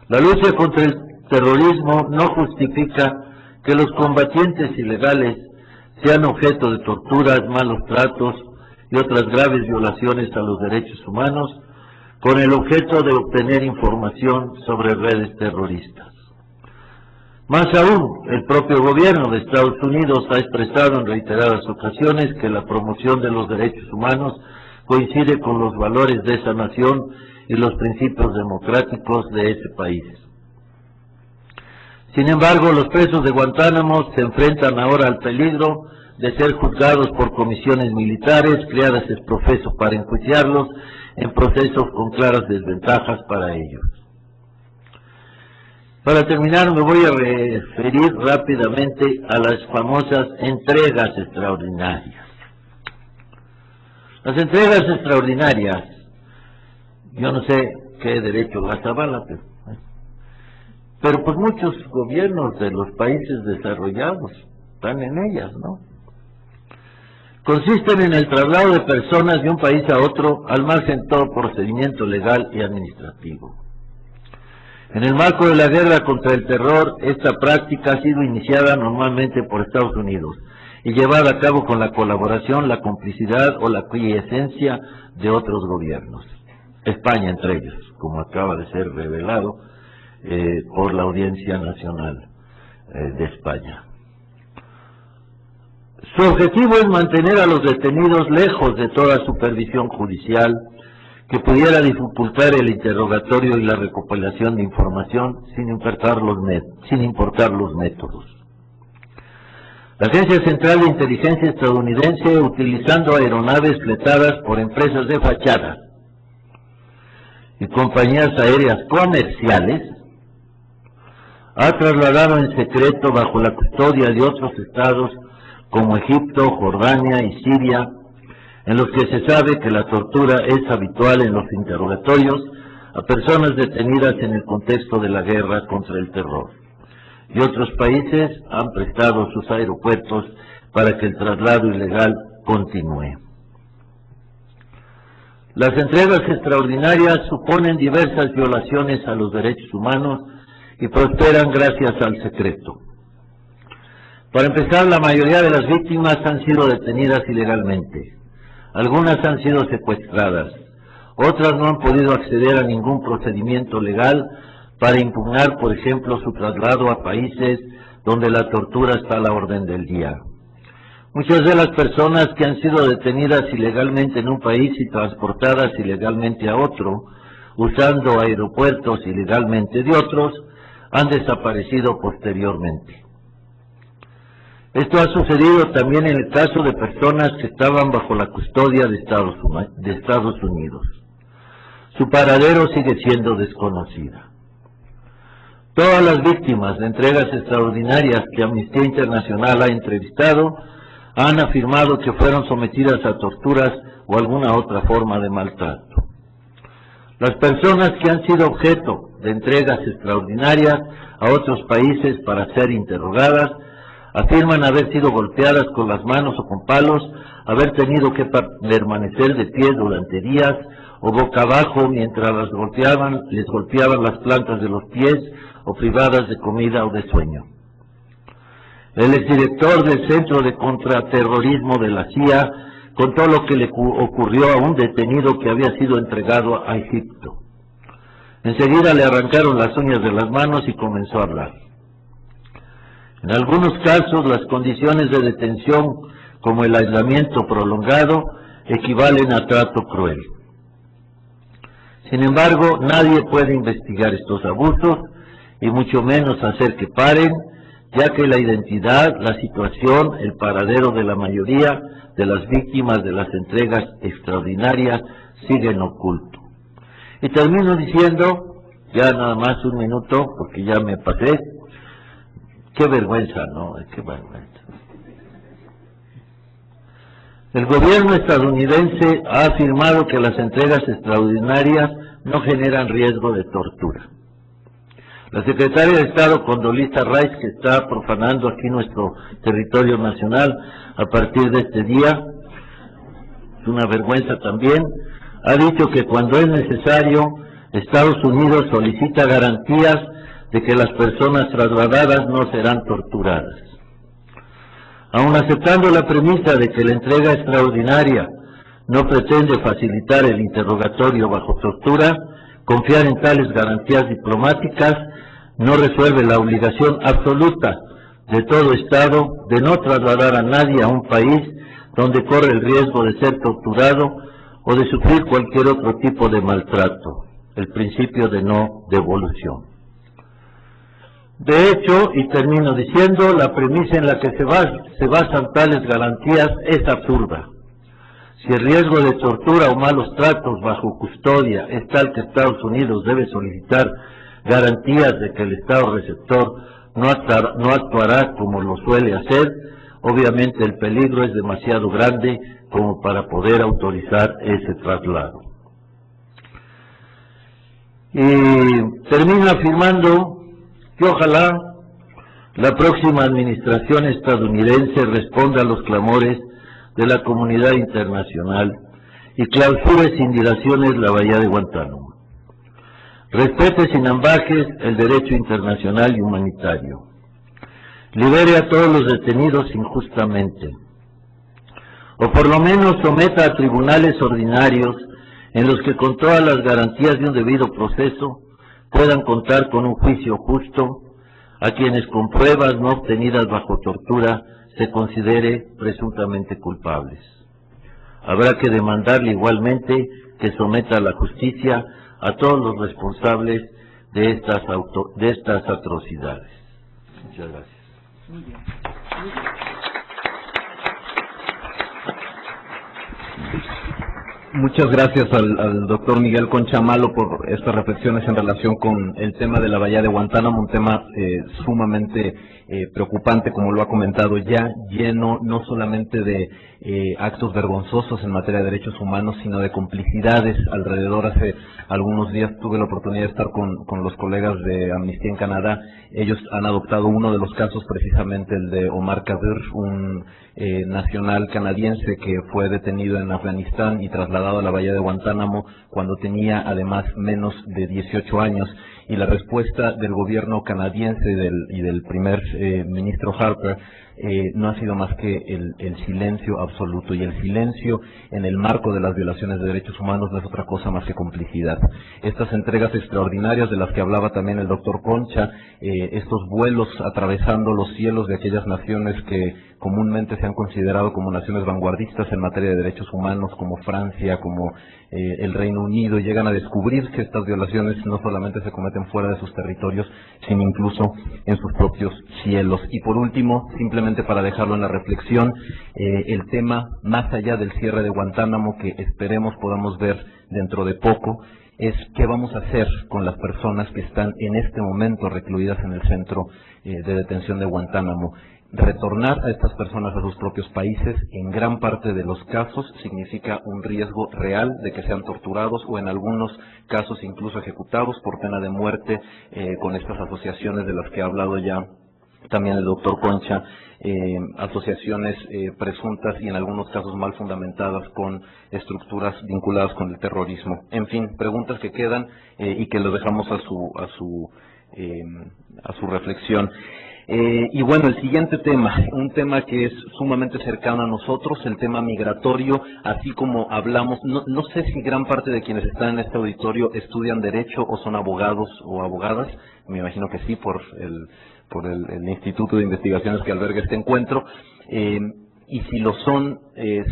La lucha contra el terrorismo no justifica que los combatientes ilegales sean objeto de torturas, malos tratos y otras graves violaciones a los derechos humanos con el objeto de obtener información sobre redes terroristas. Más aún, el propio gobierno de Estados Unidos ha expresado en reiteradas ocasiones que la promoción de los derechos humanos coincide con los valores de esa nación y los principios democráticos de ese país. Sin embargo, los presos de Guantánamo se enfrentan ahora al peligro de ser juzgados por comisiones militares creadas ex profeso para enjuiciarlos en procesos con claras desventajas para ellos. Para terminar, me voy a referir rápidamente a las famosas entregas extraordinarias. Las entregas extraordinarias, yo no sé qué derecho las avala, pero pues muchos gobiernos de los países desarrollados están en ellas, ¿no? Consisten en el traslado de personas de un país a otro al margen de todo procedimiento legal y administrativo. En el marco de la guerra contra el terror, esta práctica ha sido iniciada normalmente por Estados Unidos y llevada a cabo con la colaboración, la complicidad o la quiescencia de otros gobiernos, España entre ellos, como acaba de ser revelado por la Audiencia Nacional de España. Su objetivo es mantener a los detenidos lejos de toda supervisión judicial que pudiera dificultar el interrogatorio y la recopilación de información sin importar los métodos. La Agencia Central de Inteligencia estadounidense, utilizando aeronaves fletadas por empresas de fachada y compañías aéreas comerciales, ha trasladado en secreto bajo la custodia de otros estados como Egipto, Jordania y Siria, en los que se sabe que la tortura es habitual en los interrogatorios a personas detenidas en el contexto de la guerra contra el terror. Y otros países han prestado sus aeropuertos para que el traslado ilegal continúe. Las entregas extraordinarias suponen diversas violaciones a los derechos humanos y prosperan gracias al secreto. Para empezar, la mayoría de las víctimas han sido detenidas ilegalmente. Algunas han sido secuestradas, otras no han podido acceder a ningún procedimiento legal para impugnar, por ejemplo, su traslado a países donde la tortura está a la orden del día. Muchas de las personas que han sido detenidas ilegalmente en un país y transportadas ilegalmente a otro, usando aeropuertos ilegalmente de otros, han desaparecido posteriormente. Esto ha sucedido también en el caso de personas que estaban bajo la custodia de Estados Unidos. Su paradero sigue siendo desconocida. Todas las víctimas de entregas extraordinarias que Amnistía Internacional ha entrevistado han afirmado que fueron sometidas a torturas o alguna otra forma de maltrato. Las personas que han sido objeto de entregas extraordinarias a otros países para ser interrogadas afirman haber sido golpeadas con las manos o con palos, haber tenido que permanecer de pie durante días o boca abajo mientras les golpeaban las plantas de los pies o privadas de comida o de sueño. El exdirector del Centro de Contraterrorismo de la CIA contó lo que le ocurrió a un detenido que había sido entregado a Egipto. Enseguida le arrancaron las uñas de las manos y comenzó a hablar. En algunos casos, las condiciones de detención, como el aislamiento prolongado, equivalen a trato cruel. Sin embargo, nadie puede investigar estos abusos, y mucho menos hacer que paren, ya que la identidad, la situación, el paradero de la mayoría de las víctimas de las entregas extraordinarias siguen ocultos. Y termino diciendo, ya nada más un minuto, porque ya me pasé. Qué vergüenza, ¿no? Qué vergüenza. El gobierno estadounidense ha afirmado que las entregas extraordinarias no generan riesgo de tortura. La secretaria de Estado, Condoleezza Rice, que está profanando aquí nuestro territorio nacional a partir de este día, es una vergüenza también, ha dicho que cuando es necesario, Estados Unidos solicita garantías de que las personas trasladadas no serán torturadas. Aun aceptando la premisa de que la entrega extraordinaria no pretende facilitar el interrogatorio bajo tortura, confiar en tales garantías diplomáticas no resuelve la obligación absoluta de todo Estado de no trasladar a nadie a un país donde corre el riesgo de ser torturado o de sufrir cualquier otro tipo de maltrato, el principio de no devolución. De hecho, y termino diciendo, la premisa en la que se basan tales garantías es absurda. Si el riesgo de tortura o malos tratos bajo custodia es tal que Estados Unidos debe solicitar garantías de que el Estado receptor no actuará como lo suele hacer, obviamente el peligro es demasiado grande como para poder autorizar ese traslado. Y termino afirmando que ojalá la próxima administración estadounidense responda a los clamores de la comunidad internacional y clausure sin dilaciones la bahía de Guantánamo. Respete sin ambajes el derecho internacional y humanitario. Libere a todos los detenidos injustamente. O por lo menos someta a tribunales ordinarios en los que con todas las garantías de un debido proceso puedan contar con un juicio justo a quienes con pruebas no obtenidas bajo tortura se considere presuntamente culpables. Habrá que demandarle igualmente que someta a la justicia a todos los responsables de estas atrocidades. Muchas gracias. Muy bien. Muchas gracias al doctor Miguel Concha Malo por estas reflexiones en relación con el tema de la bahía de Guantánamo, un tema sumamente preocupante, como lo ha comentado ya, lleno no solamente de actos vergonzosos en materia de derechos humanos, sino de complicidades alrededor. Hace algunos días tuve la oportunidad de estar con los colegas de Amnistía en Canadá. Ellos han adoptado uno de los casos, precisamente el de Omar Khadr, un nacional canadiense que fue detenido en Afganistán y trasladado a la bahía de Guantánamo cuando tenía además menos de 18 años. Y la respuesta del gobierno canadiense y del primer ministro Harper no ha sido más que el silencio absoluto, y el silencio en el marco de las violaciones de derechos humanos no es otra cosa más que complicidad. Estas entregas extraordinarias de las que hablaba también el doctor Concha, estos vuelos atravesando los cielos de aquellas naciones que comúnmente se han considerado como naciones vanguardistas en materia de derechos humanos, como Francia, como el Reino Unido, llegan a descubrir que estas violaciones no solamente se cometen fuera de sus territorios, sino incluso en sus propios cielos. Y por último, simplemente para dejarlo en la reflexión, el tema más allá del cierre de Guantánamo, que esperemos podamos ver dentro de poco, es qué vamos a hacer con las personas que están en este momento recluidas en el centro de detención de Guantánamo. Retornar a estas personas a sus propios países, en gran parte de los casos, significa un riesgo real de que sean torturados o en algunos casos incluso ejecutados por pena de muerte, con estas asociaciones de las que ha hablado ya también el doctor Concha, asociaciones presuntas y en algunos casos mal fundamentadas con estructuras vinculadas con el terrorismo. En fin, preguntas que quedan y que lo dejamos a su reflexión. Y bueno, el siguiente tema, un tema que es sumamente cercano a nosotros, el tema migratorio, así como hablamos, no sé si gran parte de quienes están en este auditorio estudian Derecho o son abogados o abogadas, me imagino que sí, por el Instituto de Investigaciones que alberga este encuentro, y si lo son,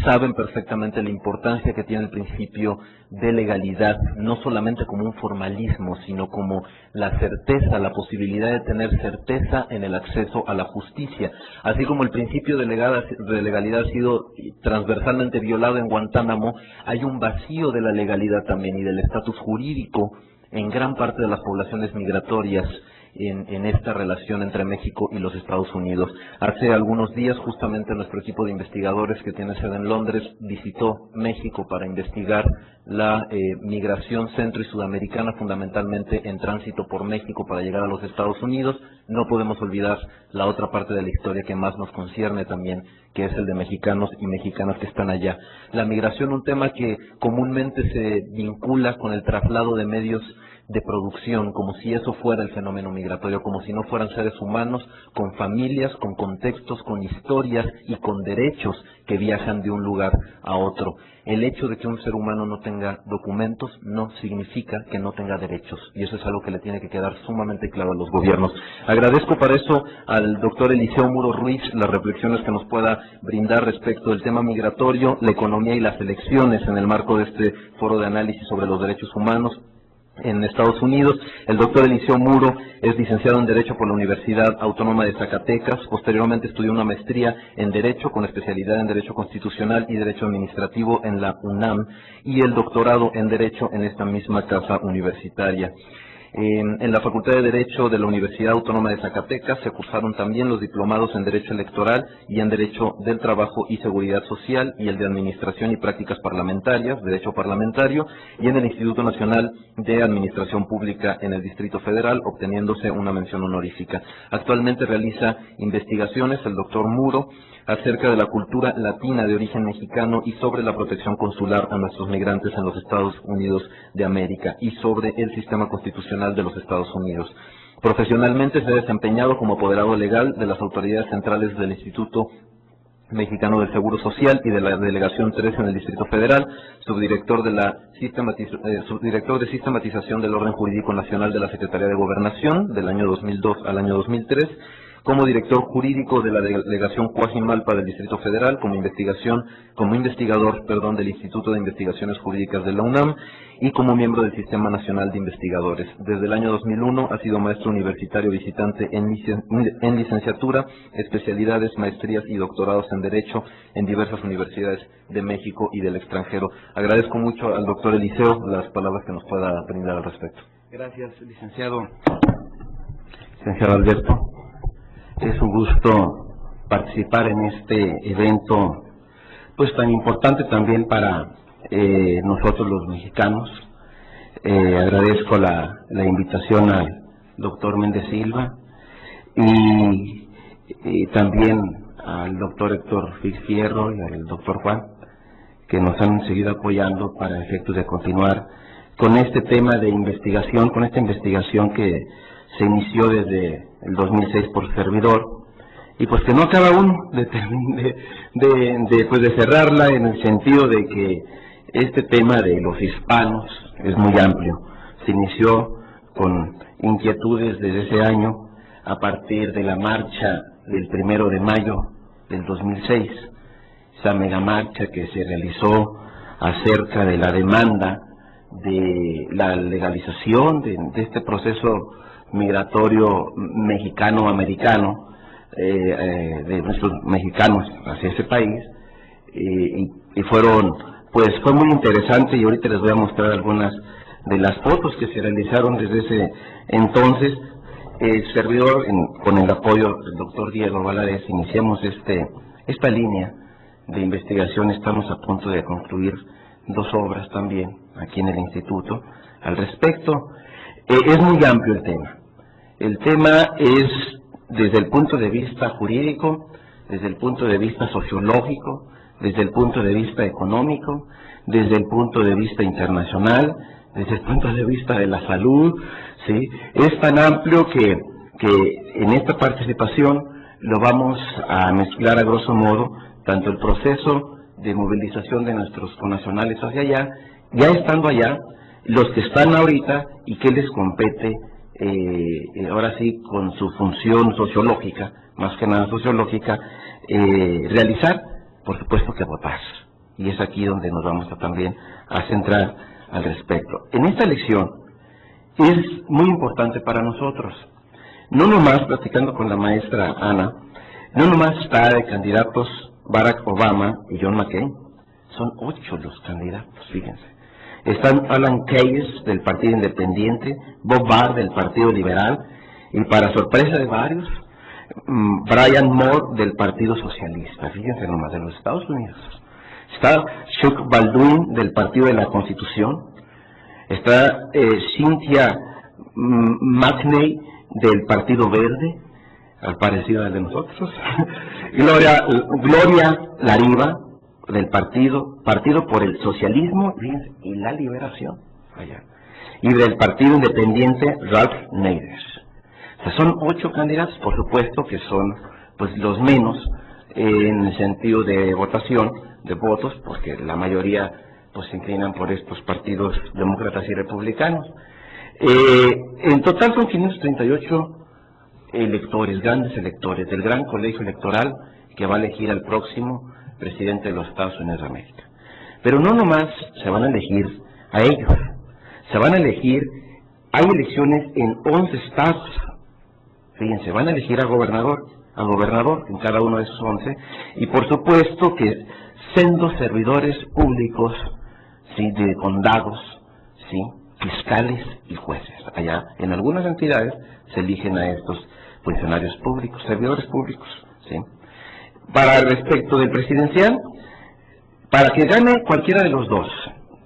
saben perfectamente la importancia que tiene el principio de legalidad, no solamente como un formalismo, sino como la certeza, la posibilidad de tener certeza en el acceso a la justicia. Así como el principio de legalidad ha sido transversalmente violado en Guantánamo, hay un vacío de la legalidad también y del estatus jurídico en gran parte de las poblaciones migratorias en esta relación entre México y los Estados Unidos. Hace algunos días, justamente, nuestro equipo de investigadores que tiene sede en Londres visitó México para investigar la migración centro y sudamericana, fundamentalmente en tránsito por México para llegar a los Estados Unidos. No podemos olvidar la otra parte de la historia que más nos concierne también, que es el de mexicanos y mexicanas que están allá. La migración, un tema que comúnmente se vincula con el traslado de medios de producción, como si eso fuera el fenómeno migratorio, como si no fueran seres humanos con familias, con contextos, con historias y con derechos que viajan de un lugar a otro. El hecho de que un ser humano no tenga documentos no significa que no tenga derechos, y eso es algo que le tiene que quedar sumamente claro a los gobiernos. Agradezco para eso al doctor Eliseo Muro Ruiz las reflexiones que nos pueda brindar respecto del tema migratorio, la economía y las elecciones en el marco de este foro de análisis sobre los derechos humanos en Estados Unidos. El doctor Eliseo Muro es licenciado en Derecho por la Universidad Autónoma de Zacatecas. Posteriormente estudió una maestría en Derecho con especialidad en Derecho Constitucional y Derecho Administrativo en la UNAM y el doctorado en Derecho en esta misma casa universitaria. En la Facultad de Derecho de la Universidad Autónoma de Zacatecas se cursaron también los diplomados en Derecho Electoral y en Derecho del Trabajo y Seguridad Social y el de Administración y Prácticas Parlamentarias, Derecho Parlamentario, y en el Instituto Nacional de Administración Pública en el Distrito Federal, obteniéndose una mención honorífica. Actualmente realiza investigaciones el doctor Muro acerca de la cultura latina de origen mexicano y sobre la protección consular a nuestros migrantes en los Estados Unidos de América y sobre el sistema constitucional de los Estados Unidos. Profesionalmente se ha desempeñado como apoderado legal de las autoridades centrales del Instituto Mexicano del Seguro Social y de la Delegación 3 en el Distrito Federal, subdirector de Sistematización del Orden Jurídico Nacional de la Secretaría de Gobernación del año 2002 al año 2003, como director jurídico de la Delegación Coajimalpa del Distrito Federal, como investigador del Instituto de Investigaciones Jurídicas de la UNAM y como miembro del Sistema Nacional de Investigadores. Desde el año 2001 ha sido maestro universitario visitante en licenciatura, especialidades, maestrías y doctorados en Derecho en diversas universidades de México y del extranjero. Agradezco mucho al doctor Eliseo las palabras que nos pueda brindar al respecto. Gracias, licenciado Alberto. Es un gusto participar en este evento, pues tan importante también para nosotros los mexicanos. Agradezco la invitación al doctor Méndez Silva y también al doctor Héctor Fixfierro y al doctor Juan, que nos han seguido apoyando para efectos de continuar con este tema de investigación, con esta investigación que se inició desde el 2006 por servidor, y pues que no acaba aún de cerrarla, en el sentido de que este tema de los hispanos es muy amplio. Se inició con inquietudes desde ese año, a partir de la marcha del 1 de mayo del 2006, esa megamarcha que se realizó acerca de la demanda de la legalización de este proceso migratorio mexicano-americano, de nuestros mexicanos hacia ese país, y fue muy interesante, y ahorita les voy a mostrar algunas de las fotos que se realizaron desde ese entonces. El servidor, con el apoyo del doctor Diego Valadez, iniciamos esta línea de investigación. Estamos a punto de concluir 2 obras también aquí en el instituto al respecto. Es muy amplio el tema. El tema es desde el punto de vista jurídico, desde el punto de vista sociológico, desde el punto de vista económico, desde el punto de vista internacional, desde el punto de vista de la salud, ¿sí? Es tan amplio que en esta participación lo vamos a mezclar a grosso modo, tanto el proceso de movilización de nuestros connacionales hacia allá, ya estando allá, los que están ahorita y qué les compete, ahora sí, con su función sociológica, más que nada sociológica, realizar, por supuesto que votar. Y es aquí donde nos vamos también a centrar al respecto. En esta elección es muy importante para nosotros, no nomás, platicando con la maestra Ana, no nomás está de candidatos Barack Obama y John McCain, son 8 los candidatos, fíjense. Están Alan Keyes del Partido Independiente, Bob Barr del Partido Liberal, y para sorpresa de varios, Brian Moore del Partido Socialista, fíjense nomás, de los Estados Unidos. Está Chuck Baldwin del Partido de la Constitución, está Cynthia McNay del Partido Verde, al parecido al de nosotros, Gloria Lariva del Partido por el Socialismo y la Liberación, allá, y del Partido Independiente Ralph Nader. O sea, son 8 candidatos, por supuesto que son pues los menos en el sentido de votación, de votos, porque la mayoría pues se inclinan por estos partidos demócratas y republicanos. En total son 538 electores, grandes electores del gran colegio electoral que va a elegir al próximo presidente de los Estados Unidos de América. Pero no nomás se van a elegir a ellos, se van a elegir, hay elecciones en 11 estados, fíjense, van a elegir a gobernador en cada uno de esos 11, y por supuesto que sendos servidores públicos, ¿sí?, de condados, ¿sí?, fiscales y jueces. Allá, en algunas entidades, se eligen a estos funcionarios públicos, servidores públicos, ¿sí? Para respecto del presidencial, para que gane cualquiera de los dos,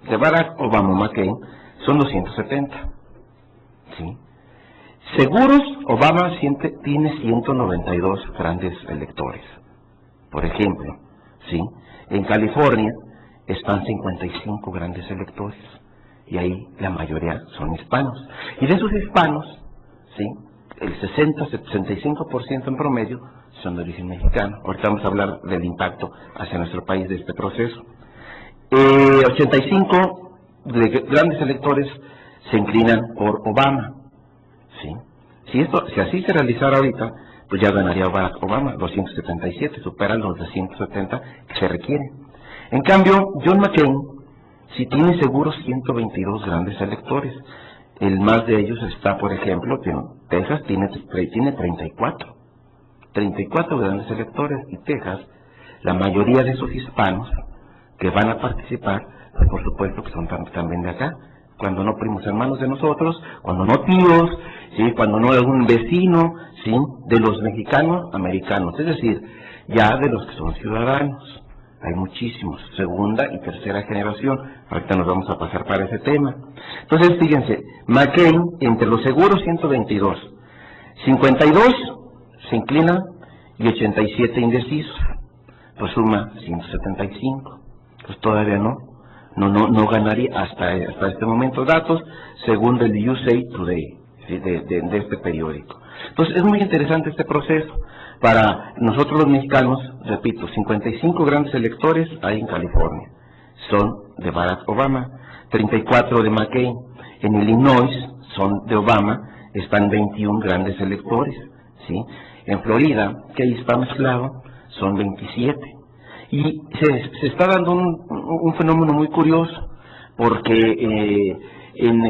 de Barack Obama o McCain, son 270, ¿sí? Seguros, Obama tiene 192 grandes electores. Por ejemplo, ¿sí?, en California están 55 grandes electores, y ahí la mayoría son hispanos. Y de esos hispanos, ¿sí?, el 65% en promedio son de origen mexicano. Ahorita vamos a hablar del impacto hacia nuestro país de este proceso. 85 de grandes electores se inclinan por Obama, ¿sí? Si así se realizara ahorita, pues ya ganaría Barack Obama, 277, superan los 270 que se requieren. En cambio, John McCain sí tiene seguros 122 grandes electores. El más de ellos está, por ejemplo, Texas tiene 34 grandes electores, y Texas, la mayoría de esos hispanos que van a participar, pues por supuesto que son también de acá, cuando no primos hermanos de nosotros, cuando no tíos, ¿sí?, cuando no algún vecino, ¿sí?, de los mexicanos americanos, es decir, ya de los que son ciudadanos. Hay muchísimos, segunda y tercera generación. Ahorita nos vamos a pasar para ese tema. Entonces, fíjense, McCain, entre los seguros 122, 52 se inclinan y 87 indecisos, pues suma 175. Pues todavía no ganaría hasta este momento. Datos según el USA Today, ¿sí?, de este periódico. Entonces, es muy interesante este proceso. Para nosotros los mexicanos, repito, 55 grandes electores hay en California, son de Barack Obama, 34 de McCain. En Illinois son de Obama, están 21 grandes electores, ¿sí? En Florida, que ahí está mezclado, son 27. Y se está dando un fenómeno muy curioso, porque en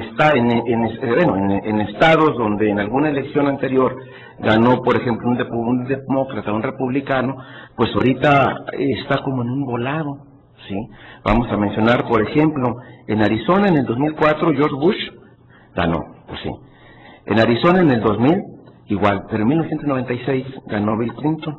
estados donde en alguna elección anterior ganó, por ejemplo, un demócrata, un republicano, pues ahorita está como en un volado, ¿sí? Vamos a mencionar, por ejemplo, en Arizona en el 2004 George Bush ganó, pues sí. En Arizona en el 2000 igual, pero en 1996 ganó Bill Clinton,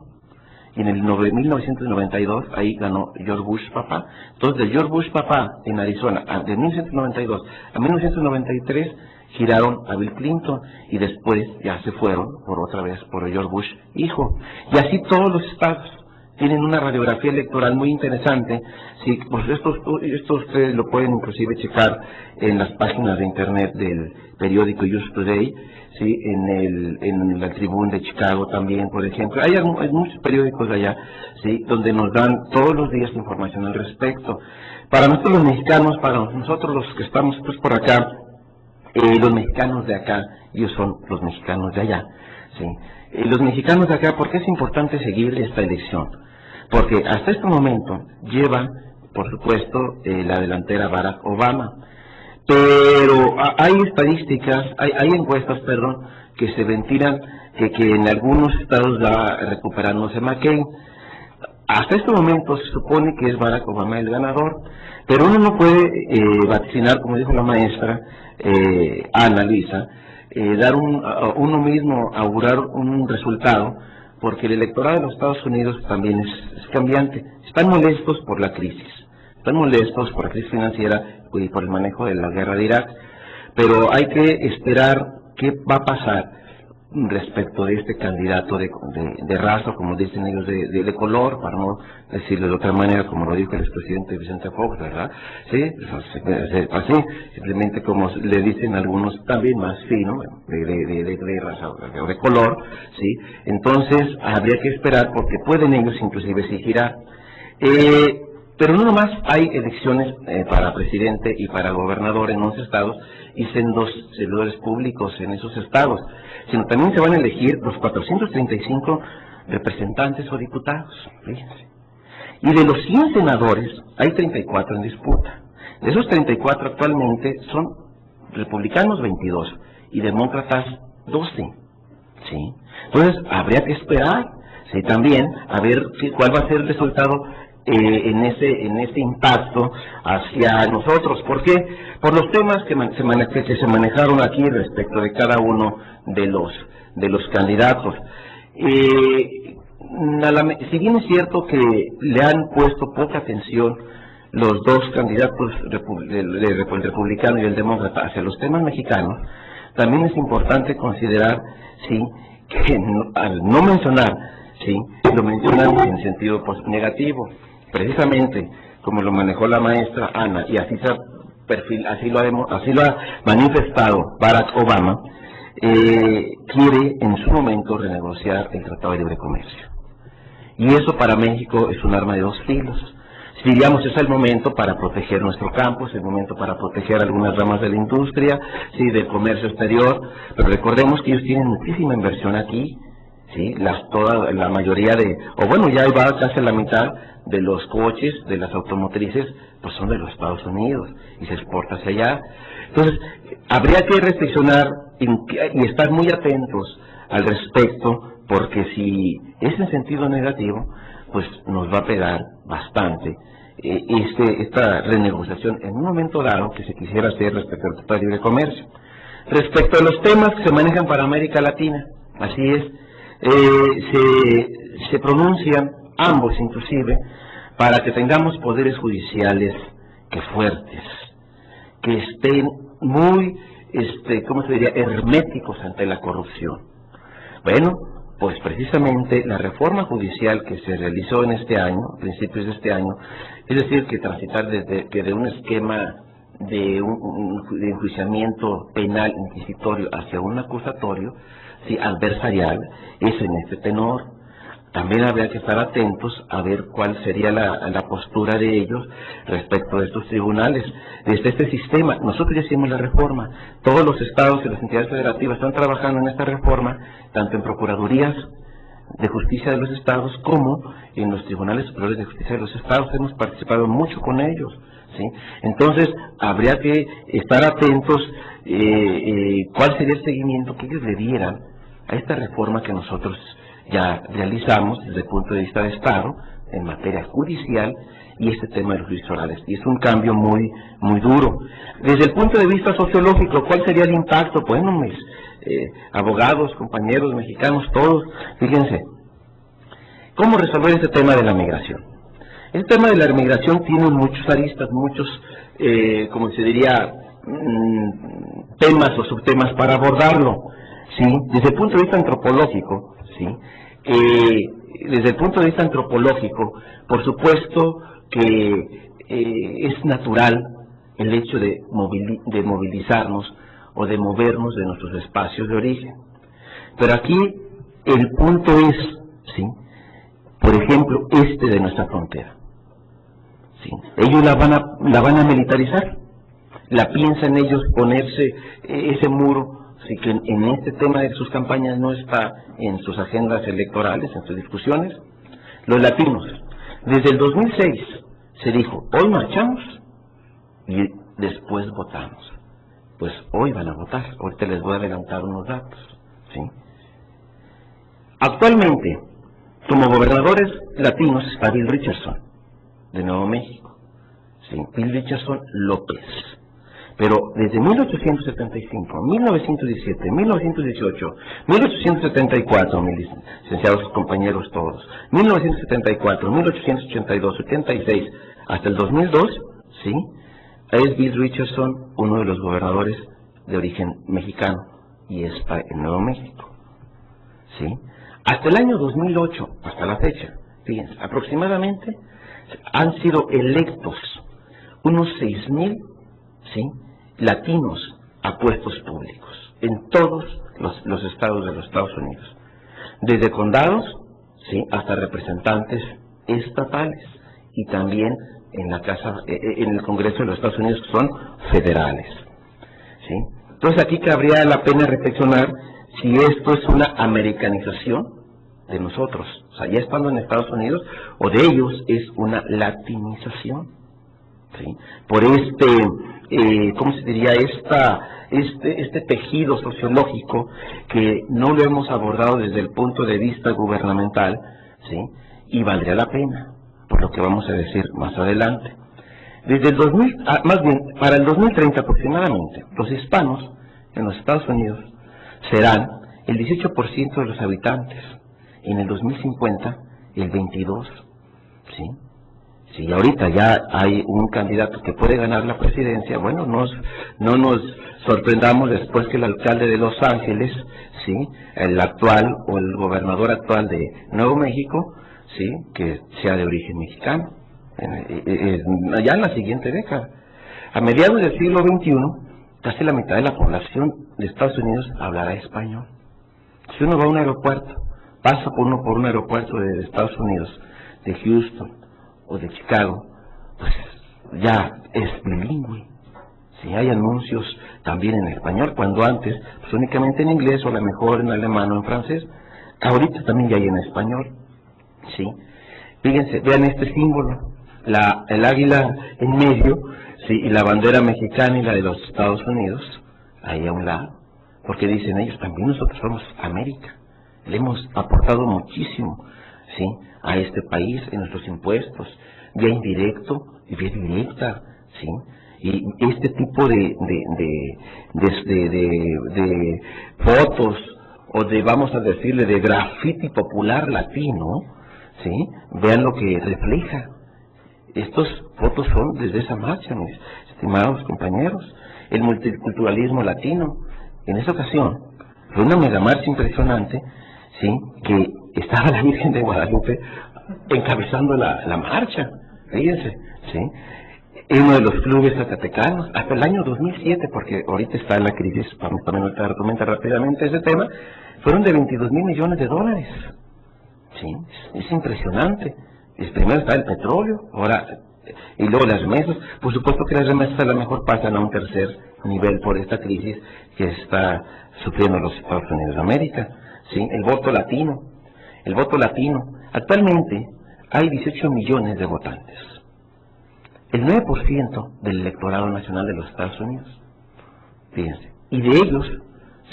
y en el 1992 ahí ganó George Bush papá. Entonces, de George Bush papá en Arizona, de 1992 a 1993, giraron a Bill Clinton, y después ya se fueron por otra vez por George Bush hijo. Y así todos los estados tienen una radiografía electoral muy interesante. Sí, pues esto ustedes lo pueden inclusive checar en las páginas de internet del periódico USA Today, sí, en la Tribune de Chicago también, por ejemplo. Hay muchos periódicos de allá, sí, donde nos dan todos los días información al respecto. Para nosotros los mexicanos, para nosotros los que estamos pues por acá, los mexicanos de acá, ellos son los mexicanos de allá, sí. Los mexicanos de acá, ¿por qué es importante seguir esta elección? Porque hasta este momento lleva, por supuesto, la delantera Barack Obama. Pero hay estadísticas, hay encuestas, que se ventilan que en algunos estados va recuperándose McCain. Hasta este momento se supone que es Barack Obama el ganador, pero uno no puede vaticinar, como dijo la maestra Ana Luisa, dar uno mismo augurar un resultado, porque el electorado de los Estados Unidos también es cambiante. Están molestos por la crisis, están molestos por la crisis financiera y por el manejo de la guerra de Irak, pero hay que esperar qué va a pasar respecto de este candidato de raza, como dicen ellos, de color, para no decirlo de otra manera, como lo dijo el expresidente Vicente Fox, ¿verdad? Sí, así, simplemente como le dicen algunos también más fino, de raza o de color, ¿sí? Entonces, habría que esperar, porque pueden ellos inclusive sí girar. Pero no nomás hay elecciones para presidente y para gobernador en 11 estados y sendos servidores públicos en esos estados, sino también se van a elegir los 435 representantes o diputados, fíjense. Y de los 100 senadores, hay 34 en disputa. De esos 34 actualmente son republicanos 22 y demócratas 12, ¿sí? Entonces, habría que esperar, ¿sí? También a ver cuál va a ser el resultado en ese impacto hacia nosotros. ¿Por qué? Por los temas que se manejaron aquí respecto de cada uno de los candidatos. Si bien es cierto que le han puesto poca atención los dos candidatos, el republicano y el demócrata, hacia los temas mexicanos, también es importante considerar, sí, que al no mencionar, sí, lo mencionan en sentido negativo. Precisamente como lo manejó la maestra Ana, y así lo ha manifestado Barack Obama, quiere en su momento renegociar el Tratado de Libre Comercio. Y eso para México es un arma de dos filos. Si diríamos, es el momento para proteger nuestro campo, es el momento para proteger algunas ramas de la industria, sí, del comercio exterior, pero recordemos que ellos tienen muchísima inversión aquí, sí, la mayoría ya va casi la mitad de los coches, de las automotrices, pues son de los Estados Unidos y se exporta hacia allá. Entonces, habría que reflexionar y estar muy atentos al respecto, porque si es en sentido negativo, pues nos va a pegar bastante esta renegociación en un momento dado que se quisiera hacer respecto al Tratado de Libre Comercio. Respecto a los temas que se manejan para América Latina, así es, se pronuncian ambos inclusive para que tengamos poderes judiciales que fuertes, que estén muy, ¿cómo se diría?, herméticos ante la corrupción. Bueno, pues precisamente la reforma judicial que se realizó en este año, a principios de este año, es decir, que transitar de un esquema de enjuiciamiento penal inquisitorio hacia un acusatorio, sí, adversarial, es en este tenor. También habría que estar atentos a ver cuál sería la postura de ellos respecto de estos tribunales, desde este sistema. Nosotros ya hicimos la reforma, todos los estados y las entidades federativas están trabajando en esta reforma, tanto en procuradurías de justicia de los estados como en los tribunales superiores de justicia de los estados. Hemos participado mucho con ellos, ¿sí? Entonces, habría que estar atentos cuál sería el seguimiento que ellos le dieran a esta reforma que nosotros ya realizamos desde el punto de vista de Estado en materia judicial y este tema de los juicios orales. Y es un cambio muy duro. Desde el punto de vista sociológico, ¿cuál sería el impacto? Bueno, mis abogados, compañeros mexicanos, todos, fíjense, ¿cómo resolver este tema de la migración? El tema de la migración tiene muchos aristas, muchos, como se diría, temas o subtemas para abordarlo, ¿sí? Desde el punto de vista antropológico, ¿sí? Desde el punto de vista antropológico, por supuesto que es natural el hecho de movilizarnos o de movernos de nuestros espacios de origen. Pero aquí el punto es, ¿sí?, por ejemplo, de nuestra frontera, ¿sí? Ellos la van a militarizar, la piensan ellos ponerse ese muro. Así que en este tema de sus campañas no está en sus agendas electorales, en sus discusiones. Los latinos, desde el 2006 se dijo, hoy marchamos y después votamos. Pues hoy van a votar, ahorita les voy a adelantar unos datos, ¿sí? Actualmente, como gobernadores latinos está Bill Richardson, de Nuevo México, ¿sí? Bill Richardson López. Pero desde 1875, 1917, 1918, 1874, mis licenciados compañeros todos, 1974, 1882, 86, hasta el 2002, ¿sí? Es Bill Richardson uno de los gobernadores de origen mexicano y es en Nuevo México, ¿sí? Hasta el año 2008, hasta la fecha, fíjense, aproximadamente han sido electos unos 6,000, ¿sí?, latinos a puestos públicos en todos los estados de los Estados Unidos, desde condados, ¿sí?, hasta representantes estatales y también en la en el Congreso de los Estados Unidos, que son federales, ¿sí? Entonces aquí cabría la pena reflexionar si esto es una americanización de nosotros, o sea, ya estando en Estados Unidos, o de ellos es una latinización, ¿sí? Por ¿cómo se diría? Este tejido sociológico que no lo hemos abordado desde el punto de vista gubernamental, ¿sí? Y valdría la pena, por lo que vamos a decir más adelante. Desde el 2000, más bien, para el 2030 aproximadamente, los hispanos en los Estados Unidos serán el 18% de los habitantes, en el 2050 el 22%, ¿sí? Si ahorita ya hay un candidato que puede ganar la presidencia, bueno, no nos sorprendamos después que el alcalde de Los Ángeles, ¿sí?, el actual o el gobernador actual de Nuevo México, ¿sí?, que sea de origen mexicano, ya en la siguiente década. A mediados del siglo XXI, casi la mitad de la población de Estados Unidos hablará español. Si uno va a un aeropuerto, pasa por un aeropuerto de Estados Unidos, de Houston o de Chicago, pues ya es bilingüe. Si hay anuncios también en español, cuando antes pues únicamente en inglés o a lo mejor en alemán o en francés, ahorita también ya hay en español, ¿sí? Fíjense, vean este símbolo, el águila en medio, ¿sí?, y la bandera mexicana y la de los Estados Unidos ahí a un lado, porque dicen ellos, también nosotros somos América, le hemos aportado muchísimo, ¿sí?, a este país en nuestros impuestos, vía indirecto y vía directa, ¿sí? Y este tipo de fotos, o vamos a decirle, de grafiti popular latino, ¿sí?, vean lo que refleja. Estas fotos son desde esa marcha, mis estimados compañeros, el multiculturalismo latino. En esa ocasión fue una megamarcha impresionante, ¿sí?, que estaba la Virgen de Guadalupe encabezando la marcha, fíjense, ¿sí? En uno de los clubes zacatecanos, hasta el año 2007, porque ahorita está la crisis, también te argumenta rápidamente ese tema, fueron de 22,000 millones de dólares, ¿sí? Es impresionante. Primero está el petróleo, ahora, y luego las remesas. Por supuesto que las remesas a lo mejor pasan a un tercer nivel por esta crisis que está sufriendo los Estados Unidos de América, ¿sí? El voto latino, actualmente hay 18 millones de votantes, el 9% del electorado nacional de los Estados Unidos, fíjense, y de ellos,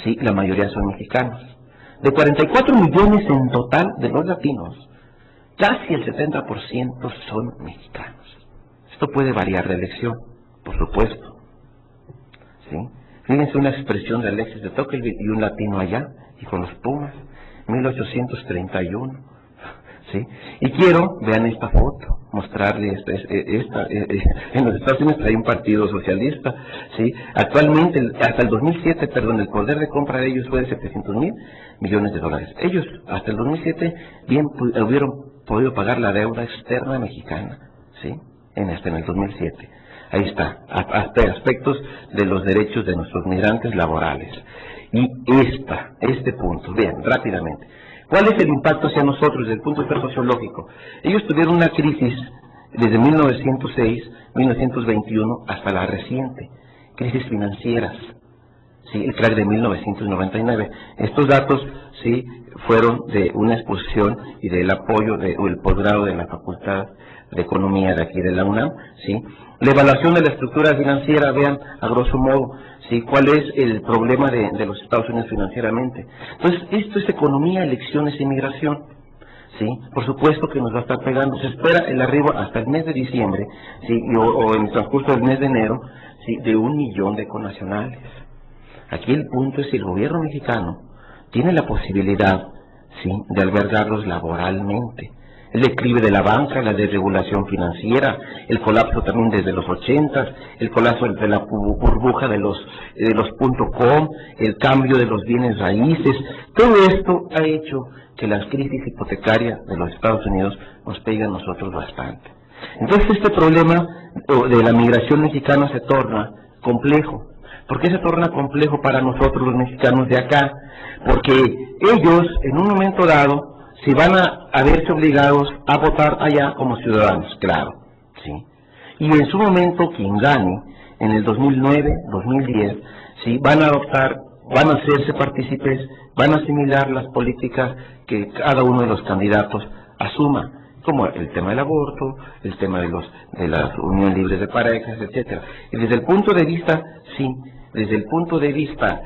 sí, la mayoría son mexicanos. De 44 millones en total de los latinos, casi el 70% son mexicanos. Esto puede variar de elección, por supuesto, ¿sí? Fíjense una expresión de Alexis de Tocqueville y un latino allá, y con los Pumas, 1831, ¿sí? Y quiero, vean esta foto, mostrarles en los Estados Unidos hay un partido socialista, ¿sí? Actualmente, hasta el 2007, el poder de compra de ellos fue de 700,000 millones de dólares. Ellos, hasta el 2007, bien hubieron podido pagar la deuda externa mexicana, ¿sí?, en el 2007. Ahí está, aspectos de los derechos de nuestros migrantes laborales. Y este punto, vean, rápidamente. ¿Cuál es el impacto hacia nosotros desde el punto de vista sociológico? Ellos tuvieron una crisis desde 1906, 1921 hasta la reciente, crisis financieras, ¿sí?, el crack de 1999. Estos datos, sí, fueron de una exposición y del apoyo o el posgrado de la Facultad de Economía de aquí de la UNAM, ¿sí? La evaluación de la estructura financiera, vean, a grosso modo, ¿sí?, cuál es el problema de los Estados Unidos financieramente. Entonces, esto es economía, elecciones e inmigración, ¿sí? Por supuesto que nos va a estar pegando. Se espera el arribo hasta el mes de diciembre, ¿sí?, o en el transcurso del mes de enero, ¿sí?, de 1 millón de connacionales. Aquí el punto es si el gobierno mexicano tiene la posibilidad, ¿sí?, de albergarlos laboralmente. El declive de la banca, la desregulación financiera, el colapso también desde los 80, el colapso de la burbuja de los .com, el cambio de los bienes raíces, todo esto ha hecho que las crisis hipotecarias de los Estados Unidos nos peguen a nosotros bastante. Entonces este problema de la migración mexicana se torna complejo. ¿Por qué se torna complejo para nosotros los mexicanos de acá? Porque ellos en un momento dado si van a verse obligados a votar allá como ciudadanos, claro, ¿sí? Y en su momento quien gane, en el 2009, 2010, ¿sí?, van a adoptar, van a hacerse partícipes, van a asimilar las políticas que cada uno de los candidatos asuma, como el tema del aborto, el tema de las uniones libres de parejas, etcétera. Y desde el punto de vista, sí, desde el punto de vista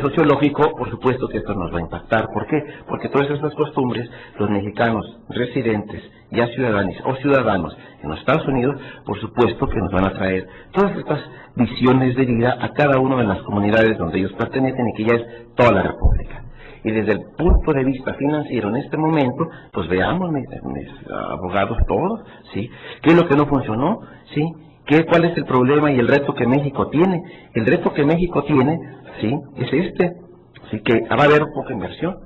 sociológico, por supuesto que esto nos va a impactar. ¿Por qué? Porque todas estas costumbres, los mexicanos residentes, ya ciudadanos o ciudadanos en los Estados Unidos, por supuesto que nos van a traer todas estas visiones de vida a cada una de las comunidades donde ellos pertenecen y que ya es toda la República. Y desde el punto de vista financiero en este momento, pues veamos, mis abogados todos, ¿sí?, qué es lo que no funcionó, ¿sí?, ¿cuál es el problema y el reto que México tiene? El reto que México tiene, ¿sí?, es ¿sí?, que va a haber poca inversión,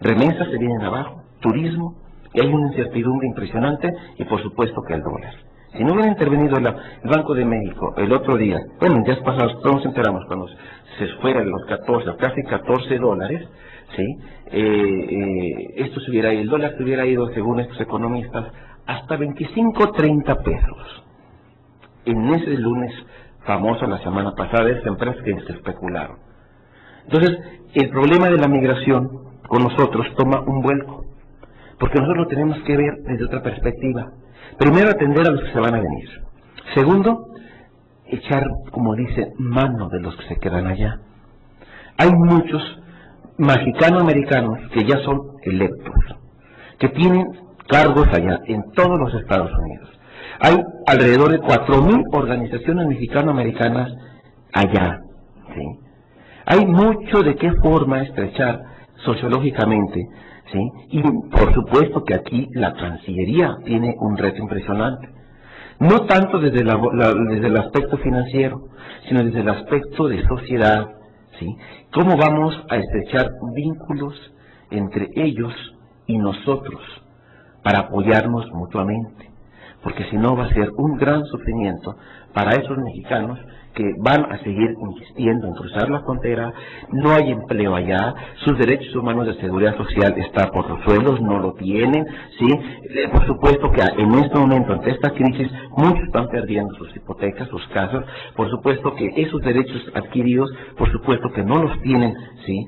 remesas se vienen abajo, turismo, y hay una incertidumbre impresionante, y por supuesto que el dólar. Si no hubiera intervenido el Banco de México el otro día, bueno, en días pasados, todos nos enteramos cuando se fueran los 14, casi 14 dólares, ¿sí?, esto se hubiera ido, el dólar se hubiera ido, según estos economistas, hasta 25, 30 pesos. En ese lunes famoso la semana pasada, de esas empresas que se especularon. Entonces, el problema de la migración con nosotros toma un vuelco, porque nosotros lo tenemos que ver desde otra perspectiva. Primero, atender a los que se van a venir. Segundo, echar, como dice, mano de los que se quedan allá. Hay muchos mexicano-americanos que ya son electos, que tienen cargos allá en todos los Estados Unidos. Hay alrededor de 4,000 organizaciones mexicano-americanas allá, ¿sí? Hay mucho de qué forma estrechar sociológicamente, ¿sí? Y por supuesto que aquí la Cancillería tiene un reto impresionante. No tanto desde el aspecto financiero, sino desde el aspecto de sociedad, ¿sí? ¿Cómo vamos a estrechar vínculos entre ellos y nosotros para apoyarnos mutuamente? Porque si no va a ser un gran sufrimiento para esos mexicanos que van a seguir insistiendo en cruzar la frontera, no hay empleo allá, sus derechos humanos de seguridad social están por los suelos, no lo tienen, ¿sí? Por supuesto que en este momento, ante esta crisis, muchos están perdiendo sus hipotecas, sus casas, por supuesto que esos derechos adquiridos, por supuesto que no los tienen, ¿sí?,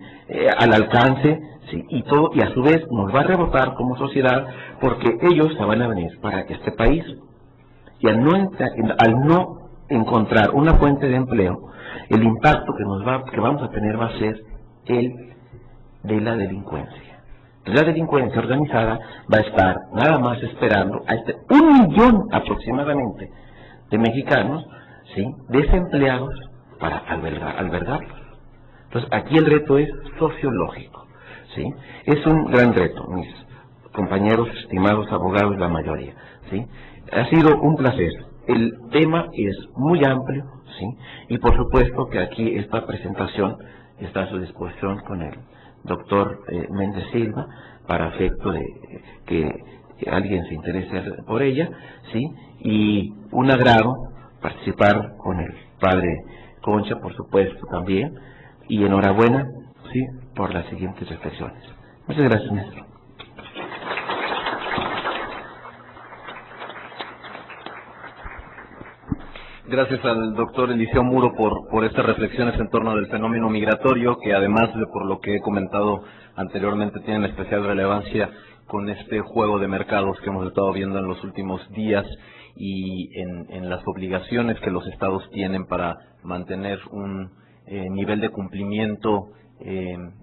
al alcance, ¿sí?, y a su vez nos va a rebotar como sociedad, porque ellos se van a venir para este país, y al no encontrar una fuente de empleo, el impacto que vamos a tener va a ser el de la delincuencia. La delincuencia organizada va a estar nada más esperando a 1 millón aproximadamente de mexicanos, ¿sí?, desempleados para albergarlos. Entonces aquí el reto es sociológico, ¿sí? Es un gran reto, mis compañeros, estimados abogados, la mayoría, ¿sí? Ha sido un placer. El tema es muy amplio, ¿sí? Y por supuesto que aquí esta presentación está a su disposición con el doctor Méndez Silva, para efecto de que alguien se interese por ella, ¿sí? Y un agrado participar con el padre Concha, por supuesto, también, y enhorabuena, ¿sí?, por las siguientes reflexiones. Muchas gracias, maestro. Gracias al doctor Eliseo Muro por estas reflexiones en torno del fenómeno migratorio, que además de por lo que he comentado anteriormente tienen especial relevancia con este juego de mercados que hemos estado viendo en los últimos días y en las obligaciones que los estados tienen para mantener un nivel de cumplimiento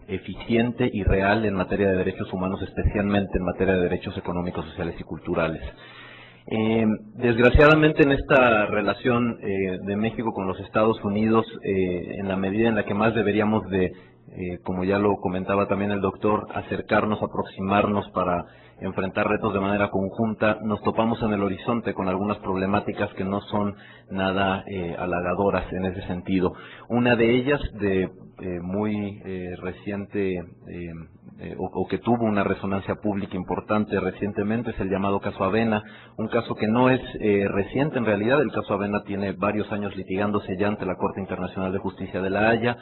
eficiente y real en materia de derechos humanos, especialmente en materia de derechos económicos, sociales y culturales. Desgraciadamente en esta relación de México con los Estados Unidos, en la medida en la que más deberíamos de, como ya lo comentaba también el doctor, acercarnos, aproximarnos para enfrentar retos de manera conjunta, nos topamos en el horizonte con algunas problemáticas que no son nada halagadoras en ese sentido. Una de ellas, de muy reciente, o que tuvo una resonancia pública importante recientemente, es el llamado caso Avena, un caso que no es reciente en realidad. El caso Avena tiene varios años litigándose ya ante la Corte Internacional de Justicia de La Haya,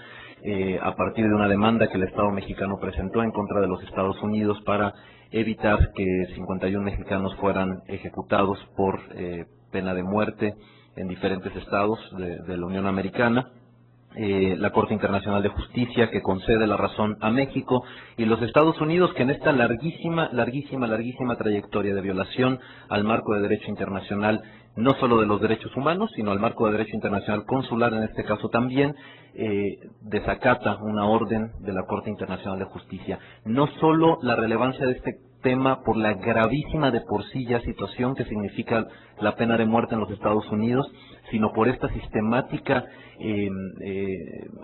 a partir de una demanda que el Estado mexicano presentó en contra de los Estados Unidos para evitar que 51 mexicanos fueran ejecutados por pena de muerte en diferentes estados de la Unión Americana. La Corte Internacional de Justicia, que concede la razón a México, y los Estados Unidos, que en esta larguísima trayectoria de violación al marco de derecho internacional, no solo de los derechos humanos, sino al marco de derecho internacional consular, en este caso también, desacata una orden de la Corte Internacional de Justicia. No solo la relevancia de este tema por la gravísima de por sí ya situación que significa la pena de muerte en los Estados Unidos, sino por esta sistemática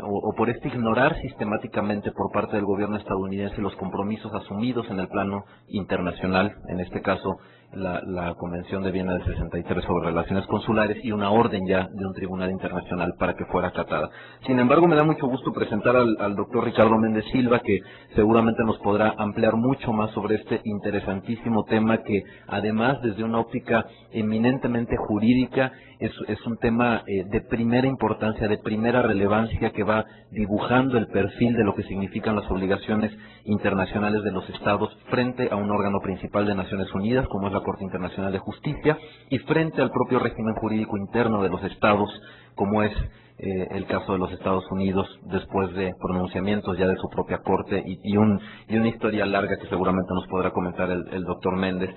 o por este ignorar sistemáticamente por parte del gobierno estadounidense los compromisos asumidos en el plano internacional, en este caso la Convención de Viena del 63 sobre relaciones consulares y una orden ya de un tribunal internacional para que fuera acatada. Sin embargo, me da mucho gusto presentar al doctor Ricardo Méndez Silva, que seguramente nos podrá ampliar mucho más sobre este interesantísimo tema que, además, desde una óptica eminentemente jurídica, es un tema de primera importancia, de primera relevancia, que va dibujando el perfil de lo que significan las obligaciones internacionales de los Estados frente a un órgano principal de Naciones Unidas, como es la Corte Internacional de Justicia, y frente al propio régimen jurídico interno de los Estados, como es el caso de los Estados Unidos, después de pronunciamientos ya de su propia Corte y una historia larga que seguramente nos podrá comentar el doctor Méndez.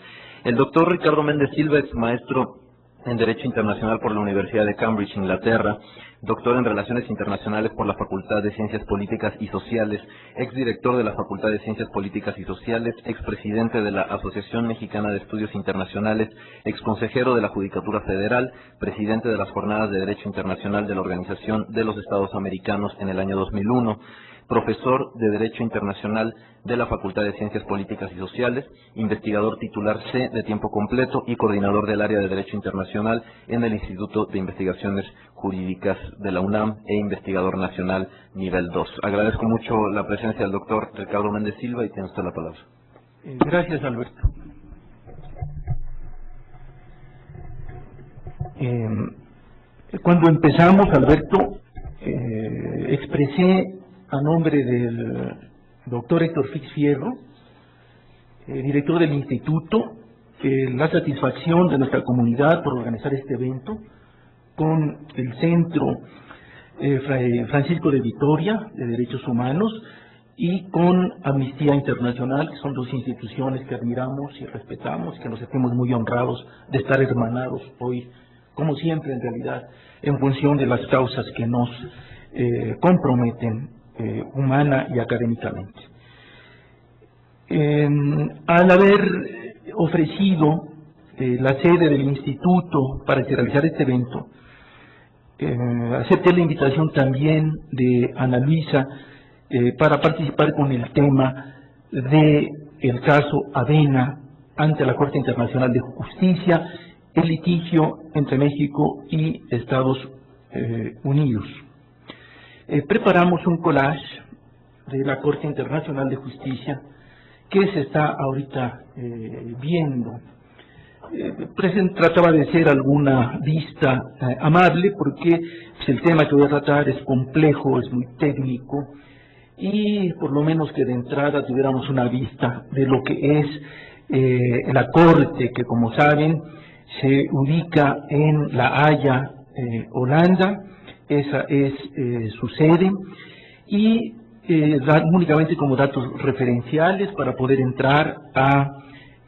El doctor Ricardo Méndez Silva es maestro en Derecho Internacional por la Universidad de Cambridge, Inglaterra, doctor en Relaciones Internacionales por la Facultad de Ciencias Políticas y Sociales, exdirector de la Facultad de Ciencias Políticas y Sociales, expresidente de la Asociación Mexicana de Estudios Internacionales, exconsejero de la Judicatura Federal, presidente de las Jornadas de Derecho Internacional de la Organización de los Estados Americanos en el año 2001, profesor de Derecho Internacional de la Facultad de Ciencias Políticas y Sociales, investigador titular C de tiempo completo y coordinador del área de Derecho Internacional en el Instituto de Investigaciones Jurídicas de la UNAM e investigador nacional nivel 2. Agradezco mucho la presencia del doctor Ricardo Méndez Silva y tiene usted la palabra. Gracias, Alberto. Cuando empezamos, Alberto, expresé a nombre del doctor Héctor Fix Fierro, director del instituto, la satisfacción de nuestra comunidad por organizar este evento con el Centro Fray Francisco de Vitoria de Derechos Humanos y con Amnistía Internacional, que son dos instituciones que admiramos y respetamos, que nos sentimos muy honrados de estar hermanados hoy, como siempre en realidad, en función de las causas que nos comprometen humana y académicamente. Al haber ofrecido la sede del instituto para realizar este evento, acepté la invitación también de Ana Luisa para participar con el tema de el caso Avena ante la Corte Internacional de Justicia, el litigio entre México y Estados Unidos. Preparamos un collage de la Corte Internacional de Justicia que se está ahorita viendo. Trataba de ser alguna vista amable porque pues, el tema que voy a tratar es complejo, es muy técnico y por lo menos que de entrada tuviéramos una vista de lo que es la Corte, que como saben se ubica en La Haya, Holanda. Esa es su sede y únicamente como datos referenciales para poder entrar a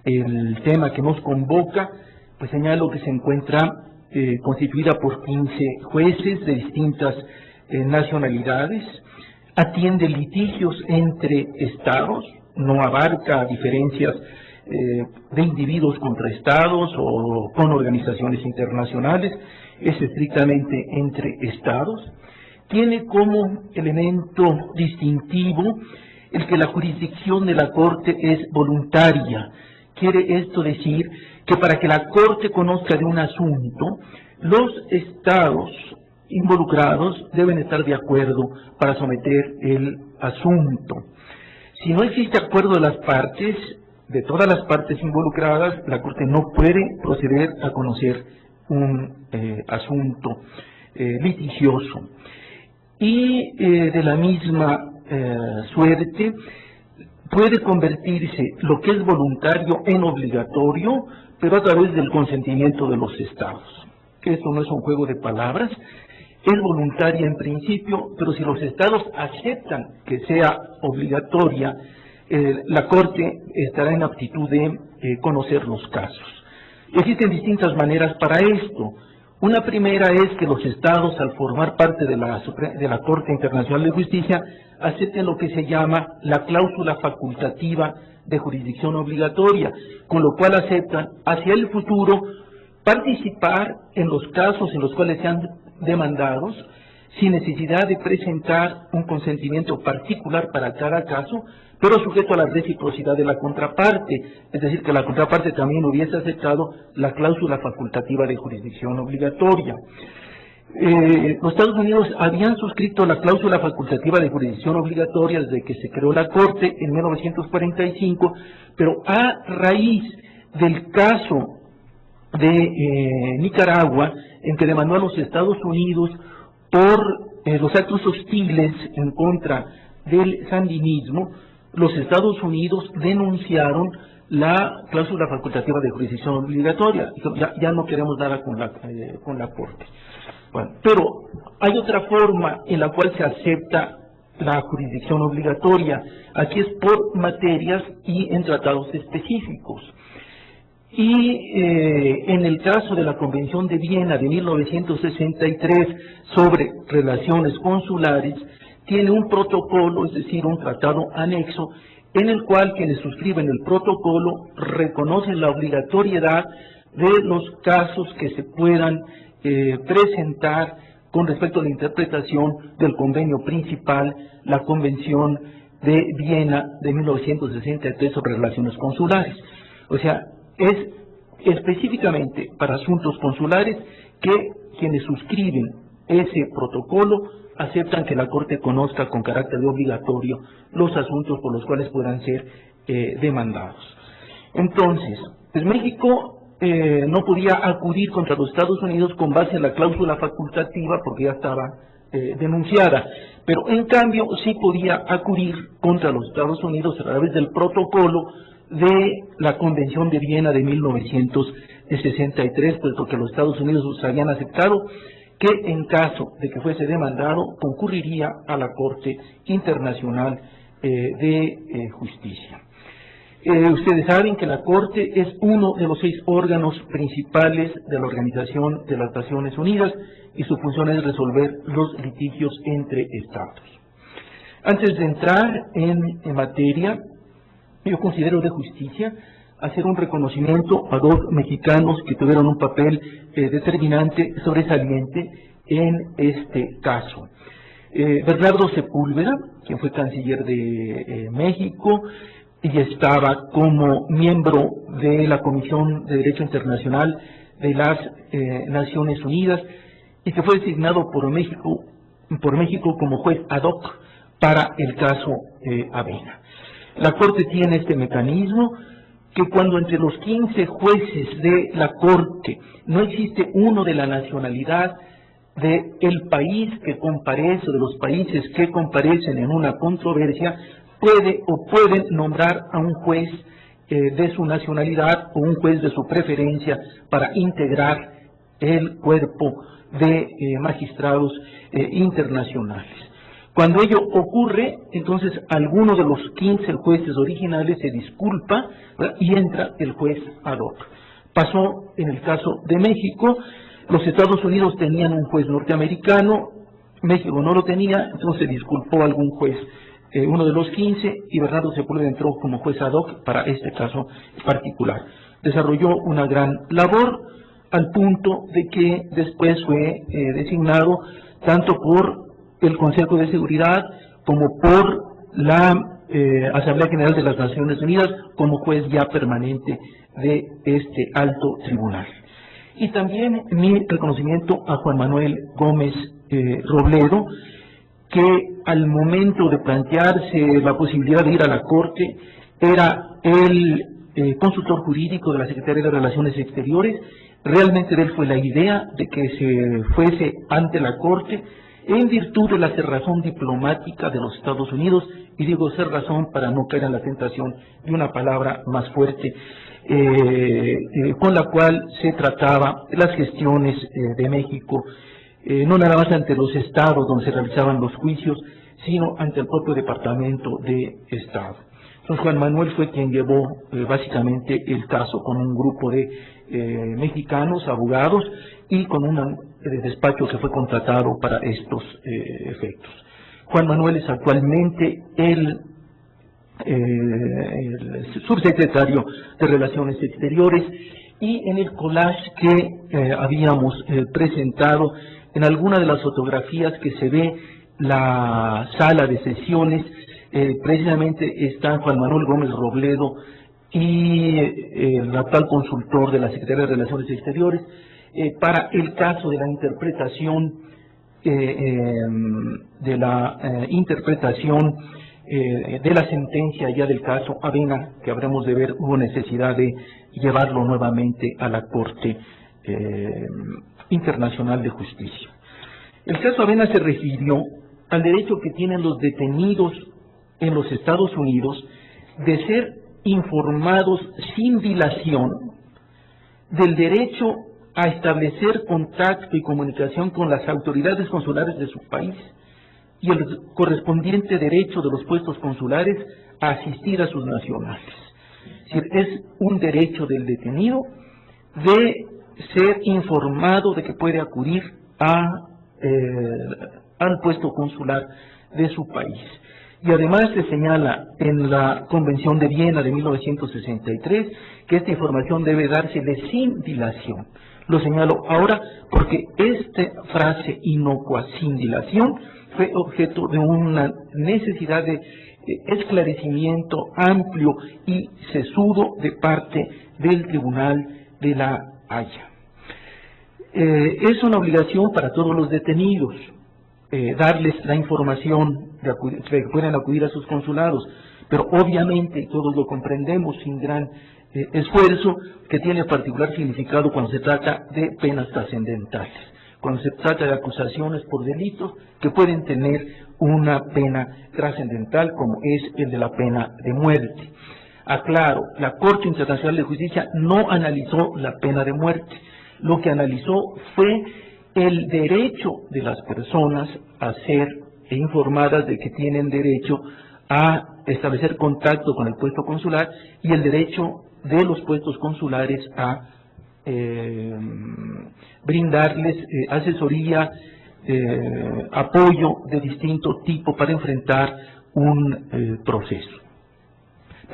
el tema que nos convoca, pues señalo que se encuentra constituida por 15 jueces de distintas nacionalidades, atiende litigios entre estados, no abarca diferencias de individuos contra estados o con organizaciones internacionales, es estrictamente entre estados. Tiene como elemento distintivo el que la jurisdicción de la Corte es voluntaria. Quiere esto decir que para que la Corte conozca de un asunto, los estados involucrados deben estar de acuerdo para someter el asunto. Si no existe acuerdo de las partes, de todas las partes involucradas, la Corte no puede proceder a conocer un asunto litigioso. Y de la misma suerte, puede convertirse lo que es voluntario en obligatorio, pero a través del consentimiento de los estados. Que esto no es un juego de palabras, es voluntaria en principio, pero si los estados aceptan que sea obligatoria, la Corte estará en aptitud de conocer los casos. Existen distintas maneras para esto. Una primera es que los estados, al formar parte de la Corte Internacional de Justicia, acepten lo que se llama la cláusula facultativa de jurisdicción obligatoria, con lo cual aceptan hacia el futuro participar en los casos en los cuales sean demandados, sin necesidad de presentar un consentimiento particular para cada caso, pero sujeto a la reciprocidad de la contraparte, es decir, que la contraparte también hubiese aceptado la cláusula facultativa de jurisdicción obligatoria. Los Estados Unidos habían suscrito la cláusula facultativa de jurisdicción obligatoria desde que se creó la Corte en 1945, pero a raíz del caso de Nicaragua, en que demandó a los Estados Unidos por los actos hostiles en contra del sandinismo, los Estados Unidos denunciaron la cláusula facultativa de jurisdicción obligatoria. Ya no queremos nada con la Corte. Bueno, pero hay otra forma en la cual se acepta la jurisdicción obligatoria. Aquí es por materias y en tratados específicos. Y en el caso de la Convención de Viena de 1963 sobre relaciones consulares, tiene un protocolo, es decir, un tratado anexo, en el cual quienes suscriben el protocolo reconocen la obligatoriedad de los casos que se puedan presentar con respecto a la interpretación del convenio principal, la Convención de Viena de 1963 sobre relaciones consulares. O sea, es específicamente para asuntos consulares que quienes suscriben ese protocolo aceptan que la Corte conozca con carácter de obligatorio los asuntos por los cuales puedan ser demandados. Entonces, pues México no podía acudir contra los Estados Unidos con base en la cláusula facultativa porque ya estaba denunciada, pero en cambio sí podía acudir contra los Estados Unidos a través del protocolo de la Convención de Viena de 1963, puesto que los Estados Unidos habían aceptado que en caso de que fuese demandado concurriría a la Corte Internacional de Justicia. Ustedes saben que la Corte es uno de los 6 órganos principales de la Organización de las Naciones Unidas y su función es resolver los litigios entre estados. Antes de entrar en materia, yo considero de justicia hacer un reconocimiento a 2 mexicanos que tuvieron un papel determinante, sobresaliente en este caso. Bernardo Sepúlveda, quien fue canciller de México y estaba como miembro de la Comisión de Derecho Internacional de las Naciones Unidas y que fue designado por México como juez ad hoc para el caso Avena. La Corte tiene este mecanismo que cuando entre los 15 jueces de la Corte no existe uno de la nacionalidad del país que comparece, de los países que comparecen en una controversia, pueden nombrar a un juez de su nacionalidad o un juez de su preferencia para integrar el cuerpo de magistrados internacionales. Cuando ello ocurre, entonces alguno de los 15 jueces originales se disculpa, ¿verdad?, y entra el juez ad hoc. Pasó en el caso de México. Los Estados Unidos tenían un juez norteamericano, México no lo tenía, entonces se disculpó algún juez uno de los 15, y Bernardo Sepúlveda entró como juez ad hoc para este caso particular. Desarrolló una gran labor al punto de que después fue designado tanto por el Consejo de Seguridad como por la Asamblea General de las Naciones Unidas como juez ya permanente de este alto tribunal. Y también mi reconocimiento a Juan Manuel Gómez Robledo, que al momento de plantearse la posibilidad de ir a la Corte, era el consultor jurídico de la Secretaría de Relaciones Exteriores. Realmente de él fue la idea de que se fuese ante la Corte en virtud de la cerrazón diplomática de los Estados Unidos, y digo cerrazón para no caer en la tentación de una palabra más fuerte, con la cual se trataba las gestiones de México, no nada más ante los estados donde se realizaban los juicios, sino ante el propio Departamento de Estado. Entonces Juan Manuel fue quien llevó básicamente el caso con un grupo de mexicanos, abogados, y con un despacho que fue contratado para estos efectos. Juan Manuel es actualmente el subsecretario de Relaciones Exteriores, y en el collage que habíamos presentado, en alguna de las fotografías que se ve la sala de sesiones, precisamente están Juan Manuel Gómez Robledo y el actual consultor de la Secretaría de Relaciones Exteriores para el caso de la interpretación de la sentencia ya del caso Avena, que habremos de ver, hubo necesidad de llevarlo nuevamente a la Corte Internacional de Justicia. El caso Avena se refirió al derecho que tienen los detenidos en los Estados Unidos de ser informados sin dilación del derecho a establecer contacto y comunicación con las autoridades consulares de su país y el correspondiente derecho de los puestos consulares a asistir a sus nacionales. Es decir, es un derecho del detenido de ser informado de que puede acudir al puesto consular de su país. Y además se señala en la Convención de Viena de 1963 que esta información debe dársele sin dilación. Lo señalo ahora porque esta frase inocua, sin dilación, fue objeto de una necesidad de esclarecimiento amplio y sesudo de parte del Tribunal de la Haya. Es una obligación para todos los detenidos darles la información de que puedan acudir a sus consulados, pero obviamente todos lo comprendemos sin gran esfuerzo, que tiene particular significado cuando se trata de penas trascendentales, cuando se trata de acusaciones por delitos que pueden tener una pena trascendental, como es el de la pena de muerte. Aclaro, la Corte Internacional de Justicia no analizó la pena de muerte, lo que analizó fue el derecho de las personas a ser informadas de que tienen derecho a establecer contacto con el puesto consular y el derecho de los puestos consulares a brindarles asesoría, apoyo de distinto tipo para enfrentar un proceso.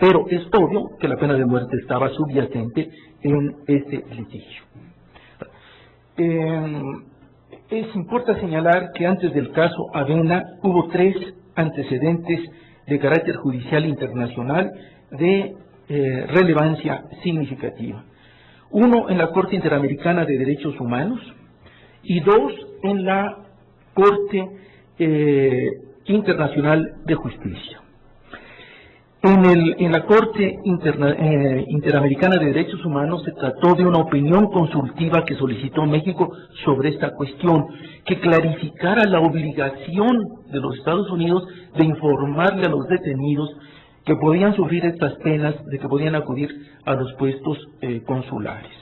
Pero es obvio que la pena de muerte estaba subyacente en este litigio. Importa señalar que antes del caso Avena hubo 3 antecedentes de carácter judicial internacional de relevancia significativa. 1 en la Corte Interamericana de Derechos Humanos y 2 en la Corte Internacional de Justicia. En la Corte Interamericana de Derechos Humanos se trató de una opinión consultiva que solicitó México sobre esta cuestión, que clarificara la obligación de los Estados Unidos de informarle a los detenidos que podían sufrir estas penas, de que podían acudir a los puestos consulares.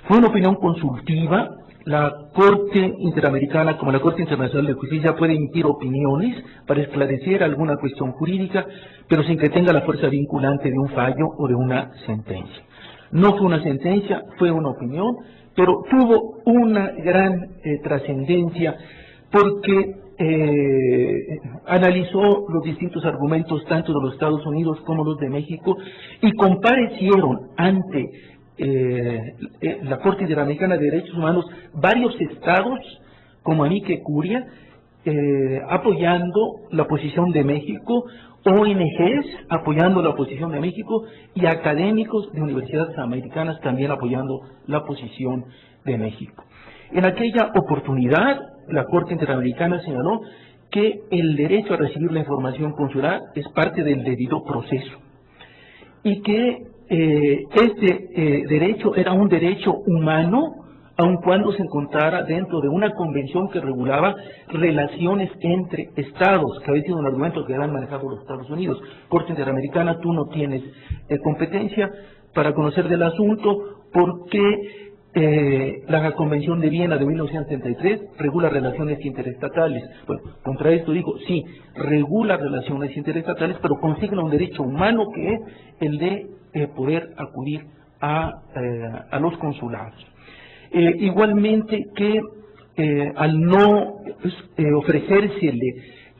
Fue una opinión consultiva. La Corte Interamericana, como la Corte Internacional de Justicia, puede emitir opiniones para esclarecer alguna cuestión jurídica, pero sin que tenga la fuerza vinculante de un fallo o de una sentencia. No fue una sentencia, fue una opinión, pero tuvo una gran trascendencia porque analizó los distintos argumentos tanto de los Estados Unidos como los de México y comparecieron ante la Corte Interamericana de Derechos Humanos varios estados como amicus curiae, apoyando la posición de México, ONGs apoyando la posición de México y académicos de universidades americanas también apoyando la posición de México. En aquella oportunidad, la Corte Interamericana señaló que el derecho a recibir la información consular es parte del debido proceso y que este derecho era un derecho humano, aun cuando se encontrara dentro de una convención que regulaba relaciones entre estados, que había sido un argumento que habían manejado los Estados Unidos. Corte Interamericana, tú no tienes competencia para conocer del asunto porque la Convención de Viena de 1973 regula relaciones interestatales. Bueno, contra esto digo, sí, regula relaciones interestatales, pero consigna un derecho humano que es el de poder acudir a los consulados. Igualmente que al no ofrecérsele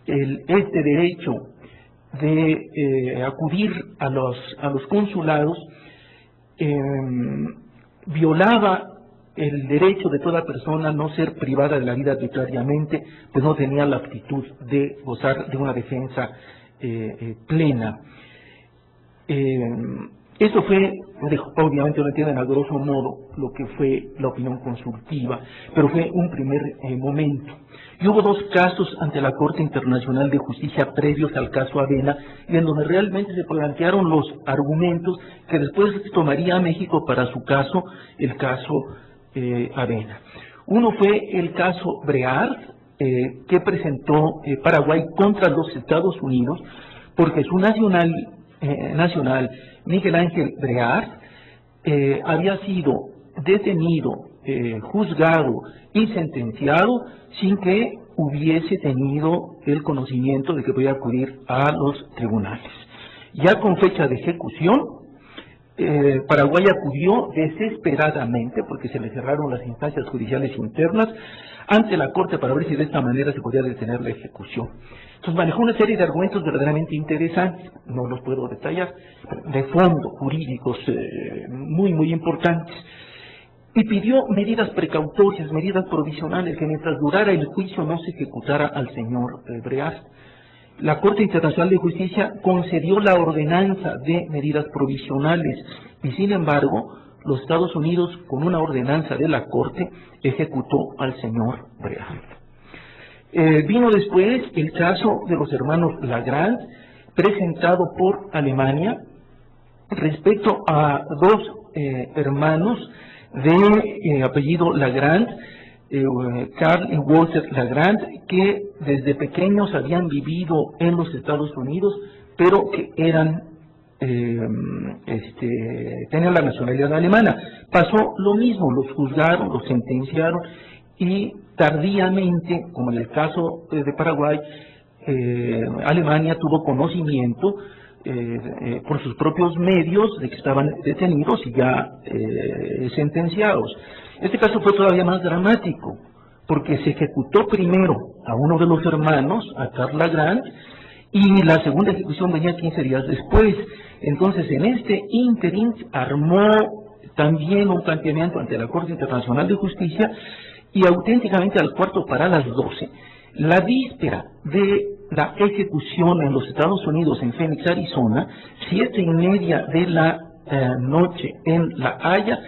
este derecho de acudir a los consulados, violaba el derecho de toda persona a no ser privada de la vida arbitrariamente, pues no tenía la aptitud de gozar de una defensa plena. Eso fue, obviamente lo entienden a grosso modo, lo que fue la opinión consultiva, pero fue un primer momento. Y hubo dos casos ante la Corte Internacional de Justicia previos al caso Avena, y en donde realmente se plantearon los argumentos que después tomaría México para su caso, el caso Avena. Uno fue el caso Breart, que presentó Paraguay contra los Estados Unidos, porque su nacional Miguel Ángel Breart había sido detenido, juzgado y sentenciado sin que hubiese tenido el conocimiento de que podía acudir a los tribunales. Ya con fecha de ejecución, Paraguay acudió desesperadamente, porque se le cerraron las instancias judiciales internas, ante la Corte para ver si de esta manera se podía detener la ejecución. Entonces manejó una serie de argumentos verdaderamente interesantes, no los puedo detallar, de fondo, jurídicos muy importantes, y pidió medidas precautorias, medidas provisionales, que mientras durara el juicio no se ejecutara al señor Breart. La Corte Internacional de Justicia concedió la ordenanza de medidas provisionales y sin embargo los Estados Unidos, con una ordenanza de la Corte, ejecutó al señor Breart. Vino después el caso de los hermanos Lagrand, presentado por Alemania, respecto a dos hermanos de apellido Lagrand, Karl y Walter Lagrand, que desde pequeños habían vivido en los Estados Unidos, pero que eran tenían la nacionalidad alemana. Pasó lo mismo, los juzgaron, los sentenciaron y tardíamente, como en el caso de Paraguay, Alemania tuvo conocimiento por sus propios medios de que estaban detenidos y ya sentenciados. Este caso fue todavía más dramático, porque se ejecutó primero a uno de los hermanos, a Karl Lagrand, y la segunda ejecución venía 15 días después. Entonces, en este ínterin armó también un planteamiento ante la Corte Internacional de Justicia y auténticamente al cuarto para las 12, la víspera de la ejecución en los Estados Unidos, en Phoenix, Arizona, 7:30 de la noche en La Haya,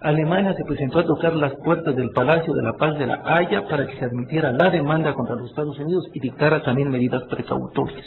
Alemania se presentó a tocar las puertas del Palacio de la Paz de La Haya para que se admitiera la demanda contra los Estados Unidos y dictara también medidas precautorias.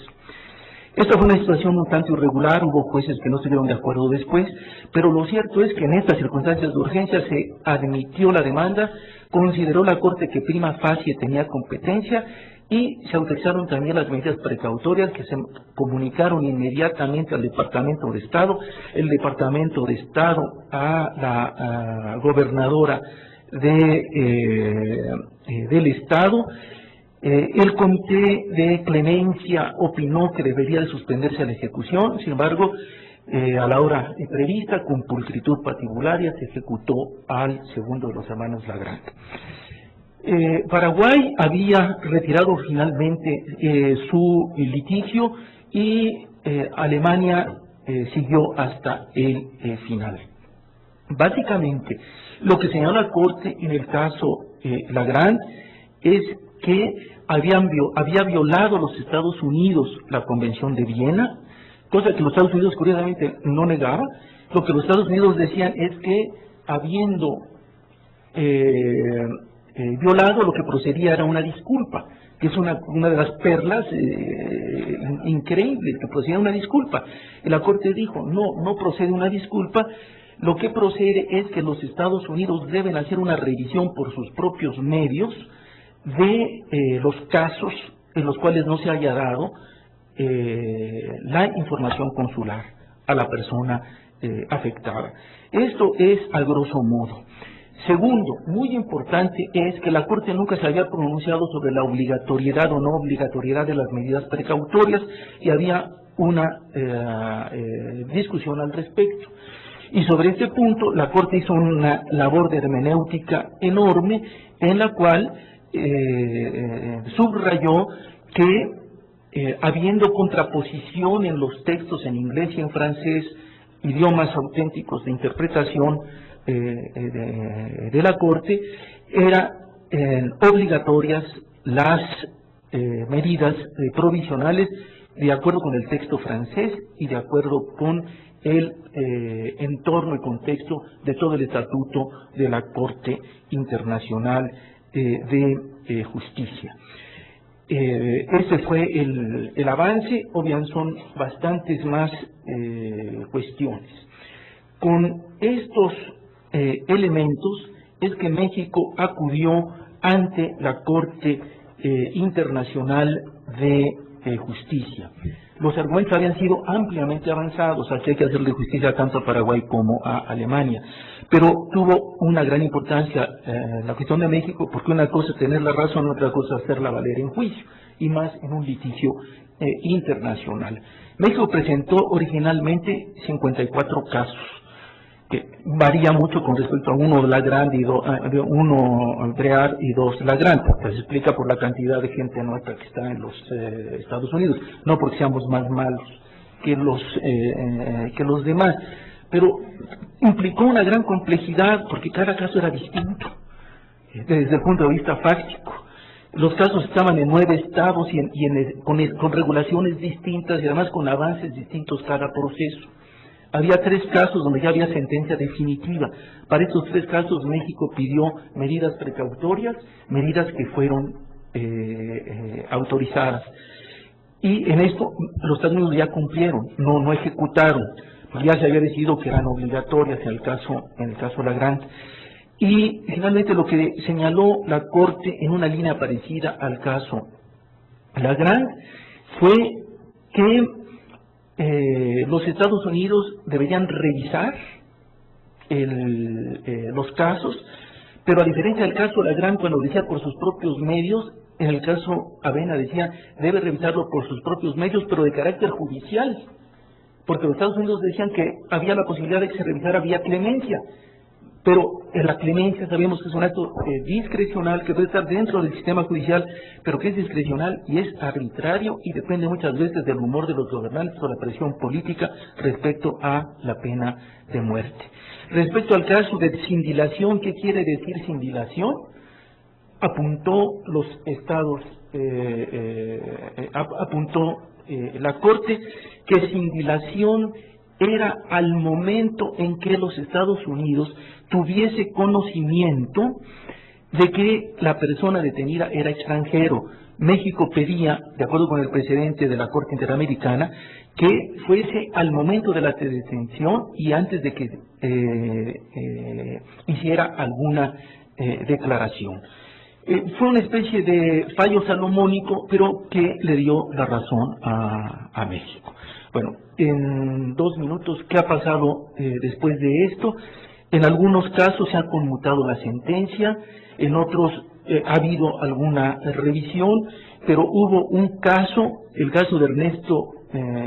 Esta fue una situación un tanto irregular, hubo jueces que no estuvieron de acuerdo después, pero lo cierto es que en estas circunstancias de urgencia se admitió la demanda, consideró la Corte que prima facie tenía competencia y se autorizaron también las medidas precautorias que se comunicaron inmediatamente al Departamento de Estado, el Departamento de Estado a la gobernadora del Estado. El Comité de Clemencia opinó que debería de suspenderse la ejecución, sin embargo, a la hora prevista, con pulcritud patibularia, se ejecutó al segundo de los hermanos Lagrand. Paraguay había retirado finalmente su litigio y Alemania siguió hasta el final. Básicamente, lo que señala la Corte en el caso Lagrand es que había violado los Estados Unidos la Convención de Viena, cosa que los Estados Unidos curiosamente no negaba. Lo que los Estados Unidos decían es que habiendo violado, lo que procedía era una disculpa, que es una de las perlas increíbles, que procedía una disculpa. Y la Corte dijo, no procede una disculpa, lo que procede es que los Estados Unidos deben hacer una revisión por sus propios medios de los casos en los cuales no se haya dado la información consular a la persona afectada. Esto es a grosso modo. Segundo, muy importante, es que la Corte nunca se había pronunciado sobre la obligatoriedad o no obligatoriedad de las medidas precautorias y había una discusión al respecto. Y sobre este punto, la Corte hizo una labor de hermenéutica enorme en la cual subrayó que habiendo contraposición en los textos en inglés y en francés, idiomas auténticos de interpretación de la Corte, eran obligatorias las medidas provisionales de acuerdo con el texto francés y de acuerdo con el entorno y contexto de todo el estatuto de la Corte Internacional de Justicia. Ese fue el avance. Obviamente son bastantes más cuestiones. Con estos elementos es que México acudió ante la Corte Internacional de Justicia. Los argumentos habían sido ampliamente avanzados, así hay que hacerle justicia tanto a Paraguay como a Alemania. Pero tuvo una gran importancia la cuestión de México, porque una cosa es tener la razón, otra cosa es hacerla valer en juicio, y más en un litigio internacional. México presentó originalmente 54 casos, que varía mucho con respecto a uno Lagrand y uno Breard y dos Lagrand, que se explica por la cantidad de gente nuestra que está en los Estados Unidos, no porque seamos más malos que los demás, pero implicó una gran complejidad porque cada caso era distinto desde el punto de vista fáctico. Los casos estaban en 9 estados con regulaciones distintas y además con avances distintos cada proceso. Había 3 casos donde ya había sentencia definitiva. Para estos 3 casos México pidió medidas precautorias, medidas que fueron autorizadas. Y en esto los Estados Unidos ya cumplieron, no ejecutaron, porque ya se había decidido que eran obligatorias en el caso Lagrand. Y finalmente lo que señaló la Corte en una línea parecida al caso Lagrand fue que los Estados Unidos deberían revisar los casos, pero a diferencia del caso Lagrand, cuando decía por sus propios medios, en el caso Avena decía debe revisarlo por sus propios medios, pero de carácter judicial, porque los Estados Unidos decían que había la posibilidad de que se revisara vía clemencia, pero en la clemencia sabemos que es un acto discrecional que puede estar dentro del sistema judicial, pero que es discrecional y es arbitrario y depende muchas veces del humor de los gobernantes o la presión política respecto a la pena de muerte. Respecto al caso de sin dilación, ¿qué quiere decir sin dilación? Apuntó los estados, apuntó la Corte que sin dilación era al momento en que los Estados Unidos tuviese conocimiento de que la persona detenida era extranjero. México pedía, de acuerdo con el precedente de la Corte Interamericana, que fuese al momento de la detención y antes de que hiciera alguna declaración. Fue una especie de fallo salomónico, pero que le dio la razón a México. Bueno, en 2 minutos, ¿qué ha pasado después de esto? En algunos casos se ha conmutado la sentencia, en otros ha habido alguna revisión, pero hubo un caso, el caso de Ernesto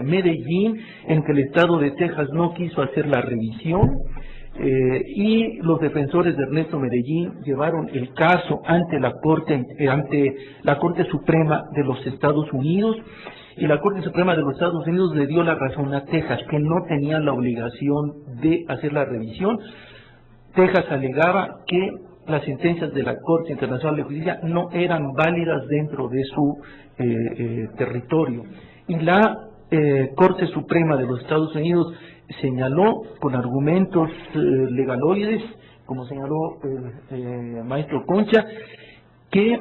Medellín, en que el Estado de Texas no quiso hacer la revisión, y los defensores de Ernesto Medellín llevaron el caso ante la Corte Suprema de los Estados Unidos, y la Corte Suprema de los Estados Unidos le dio la razón a Texas, que no tenía la obligación de hacer la revisión. Texas alegaba que las sentencias de la Corte Internacional de Justicia no eran válidas dentro de su territorio. Y la Corte Suprema de los Estados Unidos señaló con argumentos legaloides, como señaló el maestro Concha, que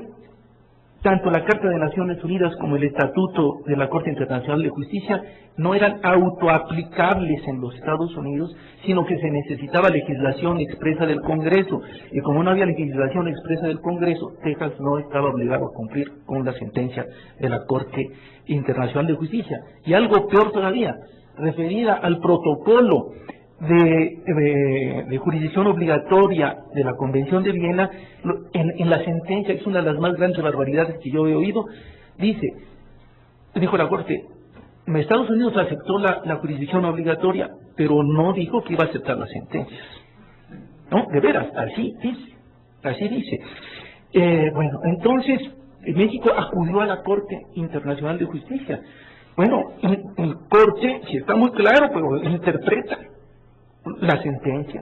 tanto la Carta de Naciones Unidas como el Estatuto de la Corte Internacional de Justicia no eran autoaplicables en los Estados Unidos, sino que se necesitaba legislación expresa del Congreso, y como no había legislación expresa del Congreso, Texas no estaba obligado a cumplir con la sentencia de la Corte Internacional de Justicia. Y algo peor todavía, referida al protocolo de jurisdicción obligatoria de la Convención de Viena, en la sentencia, que es una de las más grandes barbaridades que yo he oído, dijo la Corte, Estados Unidos aceptó la jurisdicción obligatoria, pero no dijo que iba a aceptar las sentencias. No, de veras, así dice. Bueno, entonces, México acudió a la Corte Internacional de Justicia. Bueno, en Corte, si está muy claro, pero interpreta la sentencia,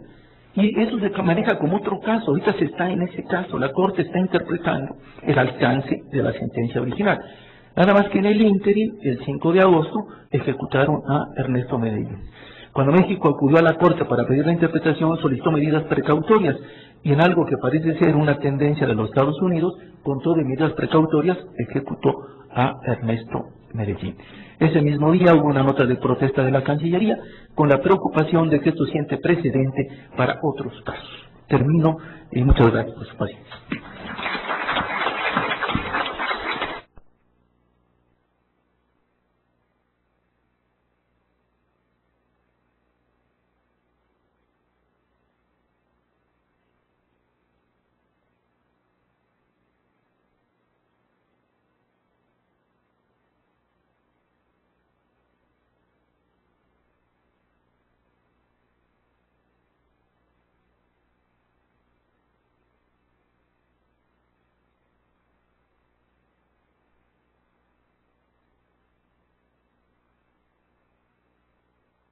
y eso se maneja como otro caso. Ahorita se está en ese caso, la Corte está interpretando el alcance de la sentencia original. Nada más que en el ínterin, el 5 de agosto, ejecutaron a Ernesto Medellín. Cuando México acudió a la Corte para pedir la interpretación, solicitó medidas precautorias, y en algo que parece ser una tendencia de los Estados Unidos, con todo de medidas precautorias, ejecutó a Ernesto Medellín. Ese mismo día hubo una nota de protesta de la Cancillería con la preocupación de que esto siente precedente para otros casos. Termino y muchas gracias por su paciencia.